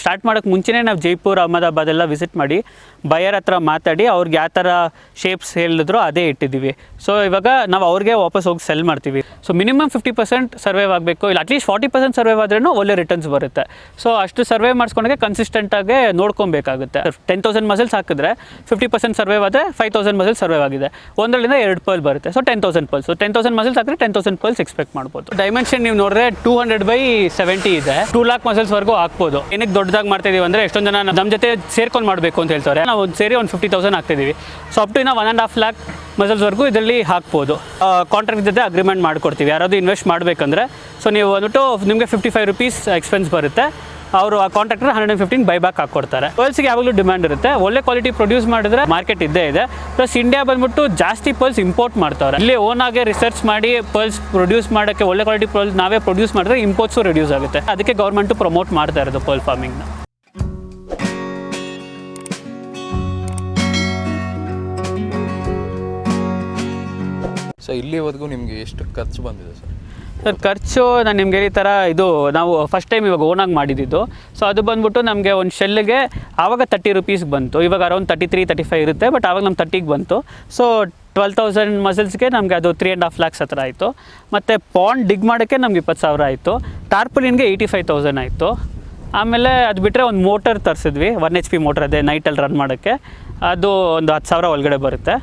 Start ಮಾಡೋಕ್ಕೆ ಮುಂಚೆನೇ ನಾವು ಜೈಪುರ್ ಅಹಮದಾಬಾದ್ ಎಲ್ಲ ವಿಸಿಟ್ ಮಾಡಿ ಬಯರ್ ಹತ್ರ ಮಾತಾಡಿ ಅವ್ರಿಗೆ ಯಾವ ಥರ ಶೇಪ್ಸ್ ಹೇಳಿದ್ರು ಅದೇ ಇಟ್ಟಿದ್ದೀವಿ. ಸೊ ಇವಾಗ ನಾವು ಅವ್ರಿಗೆ ವಾಪಸ್ ಹೋಗಿ ಸೆಲ್ ಮಾಡ್ತೀವಿ. ಸೊ ಮಿನಿಮಮ್ 50% ಸರ್ವೈವ್ ಆಗಬೇಕು, ಇಲ್ಲ ಅಟ್ಲೀಸ್ಟ್ 40% ಸರ್ವೈವ್ ಆದ್ರೂ ಒಳ್ಳೆ ರಿಟರ್ನ್ಸ್ ಬರುತ್ತೆ. ಸೊ ಅಷ್ಟು ಸರ್ವೈವ್ ಮಾಡಿಸ್ಕೊಂಡಾಗೆ ಕನ್ಸಿಸ್ಟೆಂಟಾಗಿ ನೋಡ್ಕೊಬೇಕಾಗುತ್ತೆ. 10,000 ಮಸಲ್ಸ್ ಹಾಕಿದ್ರೆ 50% ಸರ್ವೈವ್ ಆದರೆ 5,000 ಮಸಲ್ಸ್ ಸರ್ವೈವ್ ಆಗಿದೆ, ಒಂದರಿಂದ 2 ಪರ್ಲ್ ಬರುತ್ತೆ. So 10,000 pearls. ಸೊ 10,000 ಮಸಲ್ಸ್ ಹಾಕಿದ್ರೆ 10,000 ಪರ್ಲ್ಸ್ ಎಕ್ಸ್ಪೆಕ್ಟ್ ಮಾಡ್ಬೋದು. ಡೈಮೆನ್ಷನ್ ನೀವು ನೋಡಿದ್ರೆ 200/70 ಇದೆ. 2 lakh ಮಸಲ್ಸ್ವರೆಗೂ ಹಾಕ್ಬೋದು. ಏನಕ್ಕೆ ದೊಡ್ಡದಾಗಿ ಮಾಡ್ತಿದ್ದೀವಿ ಅಂದರೆ ಎಷ್ಟೊಂದು ಜನ ನಮ್ಮ ಜೊತೆ ಸೇರ್ಕೊಂಡು ಮಾಡಬೇಕು ಅಂತ ಹೇಳ್ತಾರೆ. ನಾವು ಒಂದು ಸೇರಿ ಒಂದು 50,000 ಹಾಕ್ತಿದ್ದೀವಿ. ಸೊ ಅಪ್ ಟು 1.5 lakh ಮಸಲ್ಸ್ವರೆಗೂ ಇದರಲ್ಲಿ ಹಾಕ್ಬೋದು. ಕಾಂಟ್ರಾಕ್ಟ್ ಜೊತೆ ಅಗ್ರಿಮೆಂಟ್ ಮಾಡ್ಕೊಡ್ತೀವಿ. ಯಾರಾದರೂ ಇನ್ವೆಸ್ಟ್ ಮಾಡಬೇಕಂದ್ರೆ ಸೊ ನೀವು ಬಂದ್ಬಿಟ್ಟು ನಿಮಗೆ 55 ರೂಪೀಸ್ ಎಕ್ಸ್ಪೆನ್ಸ್ ಬರುತ್ತೆ. ಅವರು ಆ ಕಾಂಟ್ರಾಕ್ಟರ್ 115 ಬೈಬ್ಯಾಕ್ ಹಾಕ್ಕೊಡ್ತಾರೆ. ಪರ್ಲ್ಸ್ಗೆ ಯಾವಾಗಲೂ ಡಿಮ್ಯಾಂಡ್ ಇರುತ್ತೆ. ಒಳ್ಳೆ ಕ್ವಾಲಿಟಿ ಪ್ರೊಡ್ಯೂಸ್ ಮಾಡಿದ್ರೆ ಮಾರ್ಕೆಟ್ ಇದ್ದೇ ಇದೆ. ಪ್ಲಸ್ ಇಂಡಿಯಾ ಬಂದ್ಬಿಟ್ಟು ಜಾಸ್ತಿ ಪರ್ಲ್ಸ್ ಇಂಪೋರ್ಟ್ ಮಾಡ್ತಾರೆ. ಇಲ್ಲಿ ಓನಾಗೆ ರಿಸರ್ಚ್ ಮಾಡಿ ಪರ್ಲ್ಸ್ ಪ್ರೊಡ್ಯೂಸ್ ಮಾಡೋಕ್ಕೆ ಒಳ್ಳೆ ಕ್ವಾಲಿಟಿ ಪರ್ಲ್ಸ್ ನಾವೇ ಪ್ರೊಡ್ಯೂಸ್ ಮಾಡಿದ್ರೆ ಇಂಪೋರ್ಟ್ಸು ರೆಡ್ಯೂಸ್ ಆಗುತ್ತೆ. ಅದಕ್ಕೆ ಗೌರ್ಮೆಂಟು ಪ್ರಮೋಟ್ ಮಾಡ್ತಾ ಇರೋದು ಪರ್ಲ್ ಫಾರ್ಮಿಂಗ್ನ. ಸೊ ಇಲ್ಲಿವರೆಗೂ ನಿಮಗೆ ಎಷ್ಟು ಖರ್ಚು ಬಂದಿದೆ ಸರ್? ಸರ್ ಖರ್ಚು ನಾನು ನಿಮಗೆ ಈ ಥರ ಇದು ನಾವು ಫಸ್ಟ್ ಟೈಮ್ ಇವಾಗ ಓನಾಗಿ ಮಾಡಿದ್ದು. ಸೊ ಅದು ಬಂದ್ಬಿಟ್ಟು ನಮಗೆ ಒಂದು ಶೆಲ್ಗೆ ಆವಾಗ 30 ರೂಪೀಸ್ ಬಂತು. ಇವಾಗ ಅರೌಂಡ್ 33-35 ಇರುತ್ತೆ, ಬಟ್ ಆವಾಗ ನಮ್ಮ 30ಗೆ ಬಂತು. ಸೊ 12,000 ಮಸಲ್ಸ್ಗೆ ನಮಗೆ ಅದು 3.5 lakhs ಹತ್ರ ಆಯಿತು. ಮತ್ತು ಪಾಂಡ್ ಡಿಗ್ ಮಾಡೋಕ್ಕೆ ನಮ್ಗೆ 20,000 ಆಯಿತು. ಟಾರ್ಪಲಿನ್ಗೆ 85,000 ಆಯಿತು. ಆಮೇಲೆ ಅದು ಬಿಟ್ಟರೆ ಒಂದು ಮೋಟರ್ ತರಿಸಿದ್ವಿ, 1 HP ಮೋಟರ್, ಅದೇ ನೈಟಲ್ಲಿ ರನ್ ಮಾಡೋಕ್ಕೆ. ಅದು ಒಂದು 10,000 ಒಳಗಡೆ ಬರುತ್ತೆ.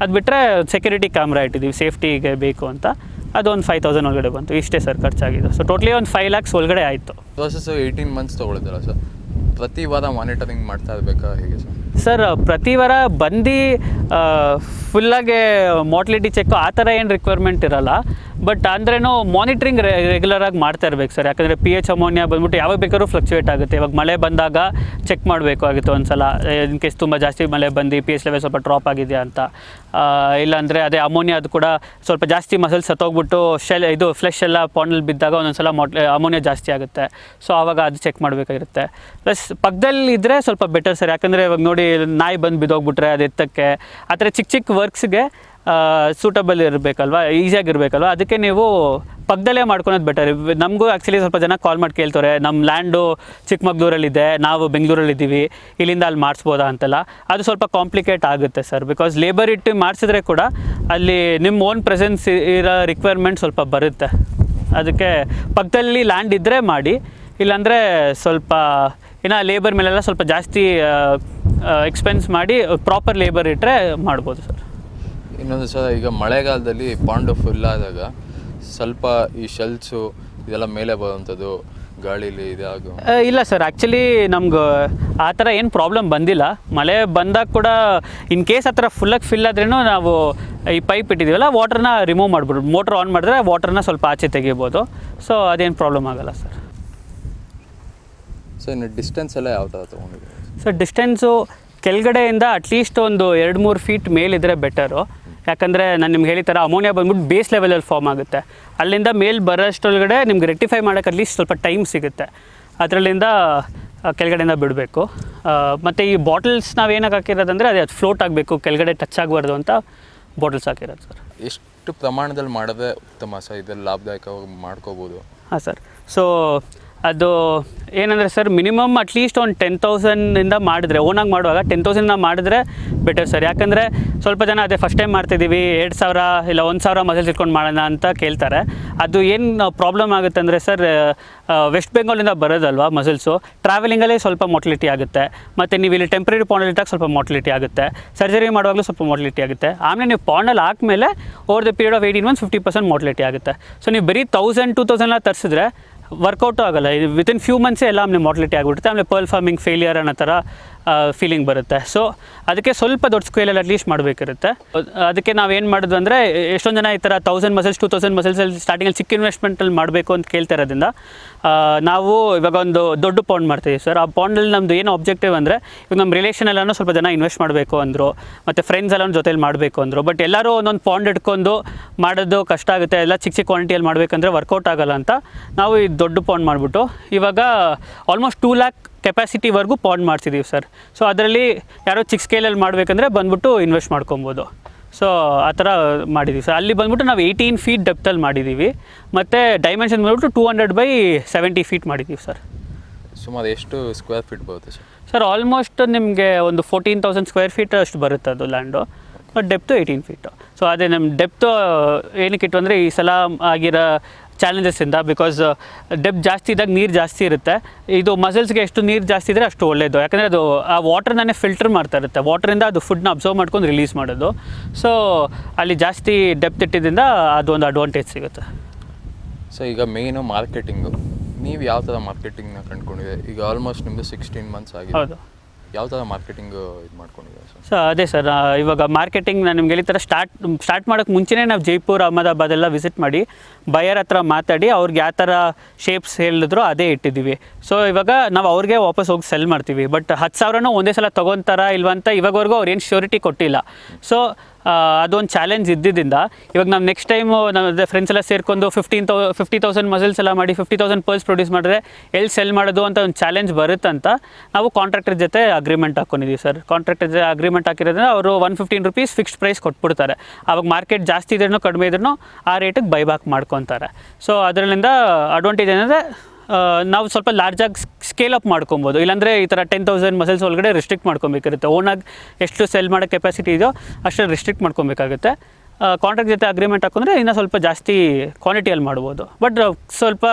ಅದು ಬಿಟ್ಟರೆ ಸೆಕ್ಯೂರಿಟಿ ಕ್ಯಾಮ್ರಾ ಇಟ್ಟಿದ್ದೀವಿ, ಸೇಫ್ಟಿಗೆ ಬೇಕು ಅಂತ. ಅದು ಒಂದು 5,000 ಒಳಗಡೆ ಬಂತು. ಇಷ್ಟೇ ಸರ್ ಖರ್ಚಾಗಿದೆ. ಸೊ ಟೋಟ್ಲಿ ಒಂದು 5 lakhs ಒಳಗಡೆ ಆಯಿತು. ಪ್ರೋಸೆಸ್ 18 months ತೊಗೊಳಿದ್ದೀರಾ ಸರ್? ಪ್ರತಿ ವಾರ ಮಾನಿಟರಿಂಗ್ ಮಾಡ್ತಾ ಇರಬೇಕಾ ಹೇಗೆ ಸರ್? ಸರ್ ಪ್ರತಿ ವಾರ ಬಂದು ಫುಲ್ಲಾಗೆ ಮಾರ್ಟಿಲಿಟಿ ಚೆಕ್ಕು ಆ ಥರ ಏನು ರಿಕ್ವೈರ್ಮೆಂಟ್ ಇರೋಲ್ಲ. ಬಟ್ ಅಂದ್ರೇನು ಮಾನಿಟ್ರಿಂಗ್ ರೆಗ್ಯುಲರಾಗಿ ಮಾಡ್ತಾ ಇರಬೇಕು ಸರ್. ಯಾಕಂದರೆ pH ಅಮೋನಿಯಾ ಬಂದ್ಬಿಟ್ಟು ಯಾವಾಗ ಬೇಕಾದ್ರೂ ಫ್ಲಕ್ಚುಯೇಟ್ ಆಗುತ್ತೆ. ಇವಾಗ ಮಳೆ ಬಂದಾಗ ಚೆಕ್ ಮಾಡಬೇಕು ಆಗುತ್ತೆ ಒಂದು ಸಲ, ಇನ್ ಕೇಸ್ ತುಂಬ ಜಾಸ್ತಿ ಮಳೆ ಬಂದು pH ಲೆವೆಲ್ ಸ್ವಲ್ಪ ಡ್ರಾಪ್ ಆಗಿದೆಯಾ ಅಂತ. ಇಲ್ಲಾಂದರೆ ಅದೇ ಅಮೋನಿಯಾ ಅದು ಕೂಡ ಸ್ವಲ್ಪ ಜಾಸ್ತಿ ಮಸಲ್ಸ್ ಸತ್ತೋಗ್ಬಿಟ್ಟು ಇದು ಫ್ಲೆಶ್ ಎಲ್ಲ ಪಾಂಡಲ್ಲಿ ಬಿದ್ದಾಗ ಒಂದೊಂದು ಸಲ ಅಮೋನಿಯಾ ಜಾಸ್ತಿ ಆಗುತ್ತೆ. ಸೊ ಆವಾಗ ಅದು ಚೆಕ್ ಮಾಡಬೇಕಾಗಿರುತ್ತೆ. ಪ್ಲಸ್ ಪಕ್ಕದಲ್ಲಿ ಇದ್ದರೆ ಸ್ವಲ್ಪ ಬೆಟರ್ ಸರ್. ಯಾಕಂದರೆ ಇವಾಗ ನೋಡಿ ನಾಯಿ ಬಂದು ಬಿದ್ದೋಗ್ಬಿಟ್ರೆ ಅದು ಎತ್ತಕ್ಕೆ ಆ ಥರ ಚಿಕ್ಕ ಚಿಕ್ಕ ವರ್ಕ್ಸ್ಗೆ ಸೂಟಬಲ್ ಇರಬೇಕಲ್ವ, ಈಸಿಯಾಗಿರಬೇಕಲ್ವ. ಅದಕ್ಕೆ ನೀವು ಪಕ್ಕದಲ್ಲೇ ಮಾಡ್ಕೊಳೋದು ಬೆಟರ್. ನಮಗೂ ಆ್ಯಕ್ಚುಲಿ ಸ್ವಲ್ಪ ಜನ ಕಾಲ್ ಮಾಡಿ ಕೇಳ್ತಾರೆ, ನಮ್ಮ ಲ್ಯಾಂಡು ಚಿಕ್ಕಮಗಳೂರಲ್ಲಿದೆ, ನಾವು ಬೆಂಗಳೂರಲ್ಲಿದ್ದೀವಿ, ಇಲ್ಲಿಂದ ಅಲ್ಲಿ ಮಾಡಿಸ್ಬೋದಾ ಅಂತೆಲ್ಲ. ಅದು ಸ್ವಲ್ಪ ಕಾಂಪ್ಲಿಕೇಟ್ ಆಗುತ್ತೆ ಸರ್. ಬಿಕಾಸ್ ಲೇಬರ್ ಇಟ್ಟು ಮಾಡಿಸಿದ್ರೆ ಕೂಡ ಅಲ್ಲಿ ನಿಮ್ಮ ಓನ್ ಪ್ರೆಸೆನ್ಸ್ ಇರೋ ರಿಕ್ವೈರ್ಮೆಂಟ್ ಸ್ವಲ್ಪ ಬರುತ್ತೆ. ಅದಕ್ಕೆ ಪಕ್ಕದಲ್ಲಿ ಲ್ಯಾಂಡ್ ಇದ್ದರೆ ಮಾಡಿ, ಇಲ್ಲಾಂದರೆ ಸ್ವಲ್ಪ ಇನ್ನು ಲೇಬರ್ ಮೇಲೆಲ್ಲ ಸ್ವಲ್ಪ ಜಾಸ್ತಿ ಎಕ್ಸ್ಪೆನ್ಸ್ ಮಾಡಿ ಪ್ರಾಪರ್ ಲೇಬರ್ ಇಟ್ಟರೆ ಮಾಡ್ಬೋದು ಸರ್. ಇನ್ನೊಂದು ಸರ್, ಈಗ ಮಳೆಗಾಲದಲ್ಲಿ ಪಾಂಡು ಫುಲ್ ಆದಾಗ ಸ್ವಲ್ಪ ಈ ಶೆಲ್ಸು ಇದೆಲ್ಲ ಮೇಲೆ ಬರುವಂಥದ್ದು ಗಾಳೀಲಿ ಇದಾಗು? ಇಲ್ಲ ಸರ್, ಆ್ಯಕ್ಚುಲಿ ನಮ್ಗೆ ಆ ಥರ ಏನು ಪ್ರಾಬ್ಲಮ್ ಬಂದಿಲ್ಲ. ಮಳೆ ಬಂದಾಗ ಕೂಡ ಇನ್ ಕೇಸ್ ಆ ಥರ ಫುಲ್ಲಾಗಿ ಫಿಲ್ ಆದ್ರೂ ನಾವು ಈ ಪೈಪ್ ಇಟ್ಟಿದ್ದೀವಲ್ಲ, ವಾಟ್ರನ್ನ ರಿಮೂವ್ ಮಾಡ್ಬಿಡ್ಬೋದು. ಮೋಟ್ರ್ ಆನ್ ಮಾಡಿದ್ರೆ ವಾಟ್ರನ್ನ ಸ್ವಲ್ಪ ಆಚೆ ತೆಗಿಬೋದು. ಸೊ ಅದೇನು ಪ್ರಾಬ್ಲಮ್ ಆಗೋಲ್ಲ ಸರ್. ಸೊ ಇನ್ನು ಡಿಸ್ಟೆನ್ಸ್ ಎಲ್ಲ ಯಾವ ಥರ ತೊಗೊಂಡಿದ್ದೀವಿ ಸರ್? ಡಿಸ್ಟೆನ್ಸು ಕೆಳಗಡೆಯಿಂದ ಅಟ್ಲೀಸ್ಟ್ ಒಂದು 2-3 ಫೀಟ್ ಮೇಲಿದ್ದರೆ ಬೆಟರು. ಯಾಕಂದರೆ ನಾನು ನಿಮ್ಗೆ ಹೇಳಿದ ಅಮೋನಿಯಾ ಬಂದ್ಬಿಟ್ಟು ಬೇಸ್ ಲೆವೆಲಲ್ಲಿ ಫಾರ್ಮ್ ಆಗುತ್ತೆ. ಅಲ್ಲಿಂದ ಮೇಲೆ ಬರೋಷ್ಟೊಳಗಡೆ ನಿಮ್ಗೆ ರೆಕ್ಟಿಫೈ ಮಾಡೋಕ್ಕೆ ಅಟ್ಲೀಸ್ಟ್ ಸ್ವಲ್ಪ ಟೈಮ್ ಸಿಗುತ್ತೆ. ಅದರಲ್ಲಿಂದ ಕೆಳಗಡೆಯಿಂದ ಬಿಡಬೇಕು. ಮತ್ತು ಈ ಬಾಟಲ್ಸ್ ನಾವು ಏನಕ್ಕೆ ಹಾಕಿರೋದಂದರೆ ಅದು ಫ್ಲೋಟ್ ಆಗಬೇಕು, ಕೆಳಗಡೆ ಟಚ್ ಆಗಬಾರ್ದು ಅಂತ ಬಾಟಲ್ಸ್ ಹಾಕಿರೋದು ಸರ್. ಎಷ್ಟು ಪ್ರಮಾಣದಲ್ಲಿ ಮಾಡಿದ್ರೆ ಉತ್ತಮ ಸರ್? ಇದರಲ್ಲಿ ಲಾಭದಾಯಕವಾಗಿ ಮಾಡ್ಕೋಬೋದು? ಹಾಂ ಸರ್. ಸೊ ಅದು ಏನಂದರೆ ಸರ್, ಮಿನಿಮಮ್ ಅಟ್ಲೀಸ್ಟ್ ಒಂದು 10,000 ಮಾಡಿದ್ರೆ, ಓನಾಗಿ ಮಾಡುವಾಗ 10,000 ಮಾಡಿದ್ರೆ ಬೆಟರ್ ಸರ್. ಯಾಕಂದರೆ ಸ್ವಲ್ಪ ಜನ ಅದೇ ಫಸ್ಟ್ ಟೈಮ್ ಮಾಡ್ತಿದ್ದೀವಿ, 2,000 ಇಲ್ಲ 1,000 ಮಸಲ್ಸ್ ಇಟ್ಕೊಂಡು ಮಾಡೋಣ ಅಂತ ಕೇಳ್ತಾರೆ. ಅದು ಏನು ಪ್ರಾಬ್ಲಮ್ ಆಗುತ್ತೆ ಅಂದರೆ ಸರ್, ವೆಸ್ಟ್ ಬೆಂಗಾಲಿಂದ ಬರೋದಲ್ವ ಮಸಲ್ಸು, ಟ್ರಾವೆಲಿಂಗಲ್ಲೇ ಸ್ವಲ್ಪ ಮೊಟಿಲಿಟಿ ಆಗುತ್ತೆ. ಮತ್ತು ನೀವು ಇಲ್ಲಿ ಟೆಂಪ್ರರಿ ಪಾಂಡಲ್ಲಿ ಇಟ್ಟಾಗ ಸ್ವಲ್ಪ ಮೊಟಿಲಿಟಿ ಆಗುತ್ತೆ. ಸರ್ಜರಿ ಮಾಡುವಾಗಲೂ ಸ್ವಲ್ಪ ಮೊಟಿಲಿಟಿ ಆಗುತ್ತೆ. ಆಮೇಲೆ ನೀವು ಪಾಂಡಲ್ಲಿ ಹಾಕ್ಮೇಲೆ over the period of 18 months 50% motility ಆಗುತ್ತೆ. ಸೊ ನೀವು ಬರೀ 1,000-2,000 ತರಿಸಿದ್ರೆ ವರ್ಕೌಟು ಆಗೋಲ್ಲ. ಇದು ವಿತಿನ್ ಫ್ಯೂ ಮಂತ್ಸೇ ಎಲ್ಲ ಆಮೇಲೆ ಮಾರ್ಟಿಲಿಟಿ ಆಗಿಬಿಡುತ್ತೆ. ಆಮೇಲೆ ಪರ್ಲ್ ಫಾರ್ಮಿಂಗ್ ಫೇಲಿಯರ್ ಅನ್ನೋ ಥರ ಫೀಲಿಂಗ್ ಬರುತ್ತೆ. ಸೊ ಅದಕ್ಕೆ ಸ್ವಲ್ಪ ದೊಡ್ಡ ಸ್ಕೇಲಲ್ಲಿ ಅಟ್ಲೀಸ್ಟ್ ಮಾಡಬೇಕಿರುತ್ತೆ. ಅದಕ್ಕೆ ನಾವೇನು ಮಾಡೋದು ಅಂದರೆ, ಎಷ್ಟೊಂದು ಜನ ಈ ಥರ 1,000 ಮಸಲ್ಸ್ 2,000 ಮಸಲ್ಸಲ್ಲಿ ಸ್ಟಾರ್ಟಿಂಗಲ್ಲಿ ಚಿಕ್ಕ ಇನ್ವೆಸ್ಟ್ಮೆಂಟಲ್ಲಿ ಮಾಡಬೇಕು ಅಂತ ಕೇಳ್ತಾ ಇರೋದ್ರಿಂದ ನಾವು ಇವಾಗ ಒಂದು ದೊಡ್ಡ ಪಾಂಡ್ ಮಾಡ್ತೀವಿ ಸರ್. ಆ ಪಾಂಡಲ್ಲಿ ನಮ್ಮದು ಏನು ಆಬ್ಜೆಕ್ಟಿವ್ ಅಂದರೆ, ಇವಾಗ ನಮ್ಮ ರಿಲೇಷನ್ ಎಲ್ಲನೂ ಸ್ವಲ್ಪ ಜನ ಇನ್ವೆಸ್ಟ್ ಮಾಡಬೇಕು ಅಂದರು, ಮತ್ತು ಫ್ರೆಂಡ್ಸ್ ಎಲ್ಲ ಜೊತೆಲಿ ಮಾಡಬೇಕು ಅಂದರು. ಬಟ್ ಎಲ್ಲರೂ ಒಂದೊಂದು ಪಾಂಡ್ ಇಟ್ಕೊಂಡು ಮಾಡೋದು ಕಷ್ಟ ಆಗುತ್ತೆ. ಎಲ್ಲ ಚಿಕ್ಕ ಚಿಕ್ಕ ಕ್ವಾಂಟಿಟಿಯಲ್ಲಿ ಮಾಡಬೇಕಂದ್ರೆ ವರ್ಕೌಟ್ ಆಗೋಲ್ಲ ಅಂತ ನಾವು ಈ ದೊಡ್ಡ ಪಾಂಡ್ ಮಾಡಿಬಿಟ್ಟು ಇವಾಗ ಆಲ್ಮೋಸ್ಟ್ 2 lakh ಕೆಪಾಸಿಟಿವರೆಗೂ ಪಾಂಡ್ ಮಾಡ್ತಿದ್ದೀವಿ ಸರ್. ಸೊ ಅದರಲ್ಲಿ ಯಾರೋ ಚಿಕ್ಕ ಸ್ಕೇಲಲ್ಲಿ ಮಾಡಬೇಕಂದ್ರೆ ಬಂದ್ಬಿಟ್ಟು ಇನ್ವೆಸ್ಟ್ ಮಾಡ್ಕೊಬೋದು. ಸೊ ಆ ಥರ ಮಾಡಿದ್ದೀವಿ ಸರ್. ಅಲ್ಲಿ ಬಂದ್ಬಿಟ್ಟು ನಾವು 18 feet ಡೆಪ್ತಲ್ಲಿ ಮಾಡಿದ್ದೀವಿ. ಮತ್ತು ಡೈಮೆನ್ಷನ್ ಬಂದ್ಬಿಟ್ಟು 200/70 feet ಮಾಡಿದ್ದೀವಿ ಸರ್. ಸುಮಾರು ಎಷ್ಟು ಸ್ಕ್ವೇರ್ ಫೀಟ್ ಬರುತ್ತೆ ಸರ್? ಸರ್ ಆಲ್ಮೋಸ್ಟ್ ನಿಮಗೆ ಒಂದು 14,000 ಸ್ಕ್ವೇರ್ ಫೀಟ್ ಅಷ್ಟು ಬರುತ್ತೆ ಅದು land. But depth 18 feet. So ಅದೇ ನಮ್ಮ ಡೆಪ್ತು ಏನಕ್ಕಿಟ್ಟು ಅಂದರೆ ಈ ಸಲ ಆಗಿರೋ ಚಾಲೆಂಜಸ್ಸಿಂದ, ಬಿಕಾಸ್ ಡೆಪ್ ಜಾಸ್ತಿ ಇದ್ದಾಗ ನೀರು ಜಾಸ್ತಿ ಇರುತ್ತೆ. ಇದು ಮಸಲ್ಸ್ಗೆ ಎಷ್ಟು ನೀರು ಜಾಸ್ತಿ ಇದ್ದರೆ ಅಷ್ಟು ಒಳ್ಳೆಯದು, ಯಾಕಂದರೆ ಅದು ಆ ವಾಟರ್ನೇ ಫಿಲ್ಟರ್ ಮಾಡ್ತಾ ಇರುತ್ತೆ, ವಾಟರಿಂದ ಅದು ಫುಡ್ನ ಅಬ್ಸರ್ವ್ ಮಾಡ್ಕೊಂಡು ರಿಲೀಸ್ ಮಾಡೋದು. ಸೊ ಅಲ್ಲಿ ಜಾಸ್ತಿ ಡೆಪ್ತ್ ಇಟ್ಟಿದ್ದರಿಂದ ಅದು ಒಂದು ಅಡ್ವಾಂಟೇಜ್ ಸಿಗುತ್ತೆ. ಸೊ ಈಗ ಮೇಯ್ನು ಮಾರ್ಕೆಟಿಂಗು, ನೀವು ಯಾವ ಥರ ಮಾರ್ಕೆಟಿಂಗ್ನ ಕಂಡುಕೊಂಡಿದೆ? ಈಗ ಆಲ್ಮೋಸ್ಟ್ ನಿಮ್ಮದು 16 ಮಂತ್ಸ್ ಆಗಿದೆ. ಹೌದು. ಯಾವ ಥರ ಮಾರ್ಕೆಟಿಂಗು ಇದು ಮಾಡ್ಕೊಂಡಿದೆ ಸರ್? ಸೊ ಅದೇ ಸರ್, ಇವಾಗ ಮಾರ್ಕೆಟಿಂಗ್ ನಾನು ನಿಮ್ಗೆ ಈ ಥರ ಸ್ಟಾರ್ಟ್ ಮಾಡೋಕ್ಕೆ ಮುಂಚೆನೇ ನಾವು ಜೈಪುರ್, ಅಹಮದಾಬಾದ್ ಎಲ್ಲ ವಿಸಿಟ್ ಮಾಡಿ ಬಯರ್ ಹತ್ರ ಮಾತಾಡಿ ಅವ್ರಿಗೆ ಯಾವ ಥರ ಶೇಪ್ಸ್ ಹೇಳಿದ್ರು ಅದೇ ಇಟ್ಟಿದ್ದೀವಿ. ಸೊ ಇವಾಗ ನಾವು ಅವ್ರಿಗೆ ವಾಪಸ್ ಹೋಗಿ ಸೆಲ್ ಮಾಡ್ತೀವಿ. ಬಟ್ 10,000 ಒಂದೇ ಸಲ ತೊಗೊತಾರ ಇಲ್ವಂತ ಇವಾಗವರೆಗೂ ಅವ್ರು ಏನು ಶ್ಯೂರಿಟಿ ಕೊಟ್ಟಿಲ್ಲ. ಸೊ ಅದೊಂದು ಚಾಲೆಂಜ್ ಇದ್ದಿದ್ದರಿಂದ ಇವಾಗ ನಾವು ನೆಕ್ಸ್ಟ್ ಟೈಮು ನಮ್ಮ ಫ್ರೆಂಡ್ಸ್ ಎಲ್ಲ ಸೇರ್ಕೊಂಡು 50,000 ಮಸಲ್ಸ್ ಎಲ್ಲ ಮಾಡಿ 50,000 ಪರ್ಲ್ಸ್ ಪ್ರೊಡ್ಯೂಸ್ ಮಾಡಿದ್ರೆ ಎಲ್ಲಿ ಸೆಲ್ ಮಾಡೋದು ಅಂತ ಒಂದು ಚಾಲೆಂಜ್ ಬರುತ್ತಂತ ನಾವು ಕಾಂಟ್ರಾಕ್ಟರ್ ಜೊತೆ ಅಗ್ರಿಮೆಂಟ್ ಹಾಕ್ಕೊಂಡಿದ್ದೀವಿ ಸರ್. ಕಾಂಟ್ರಾಕ್ಟರ್ ಜೊತೆ ಅಗ್ರಿಮೆಂಟ್ ಹಾಕಿರೋದ್ರಿಂದ ಅವರು 115 ರೂಪೀಸ್ ಫಿಕ್ಸ್ಡ್ ಪ್ರೈಸ್ ಕೊಟ್ಬಿಡ್ತಾರೆ. ಆವಾಗ ಮಾರ್ಕೆಟ್ ಜಾಸ್ತಿ ಇದ್ರೂ ಕಡಿಮೆ ಇದ್ರೂ ಆ ರೇಟಿಗೆ ಬೈಬ್ಯಾಕ್ ಮಾಡ್ಕೊತಾರೆ. ಸೊ ಅದರಿಂದ ಅಡ್ವಾಂಟೇಜ್ ಏನಂದರೆ ನಾವು ಸ್ವಲ್ಪ ಲಾರ್ಜಾಗಿ ಸ್ಕೇಲ್ ಅಪ್ ಮಾಡ್ಕೊಬೋದು. ಇಲ್ಲಾಂದರೆ ಈ ಥರ 10,000 ಮಸಲ್ಸ್ ಒಳಗಡೆ ರಿಸ್ಟ್ರಿಕ್ಟ್ ಮಾಡ್ಕೊಬೇಕಾಗುತ್ತೆ. ಓನಾಗಿ ಎಷ್ಟು ಸೆಲ್ ಮಾಡೋ ಕೆಪಾಸಿಟಿ ಇದೆಯೋ ಅಷ್ಟು ರಿಸ್ಟ್ರಿಕ್ಟ್ ಮಾಡ್ಕೊಬೇಕಾಗುತ್ತೆ. ಕಾಂಟ್ರಾಕ್ಟ್ ಜೊತೆ ಅಗ್ರಿಮೆಂಟ್ ಹಾಕೊಂಡ್ರೆ ಇನ್ನೂ ಸ್ವಲ್ಪ ಜಾಸ್ತಿ ಕ್ವಾಂಟಿಟಿಯಲ್ಲಿ ಮಾಡ್ಬೋದು. ಬಟ್ ಸ್ವಲ್ಪ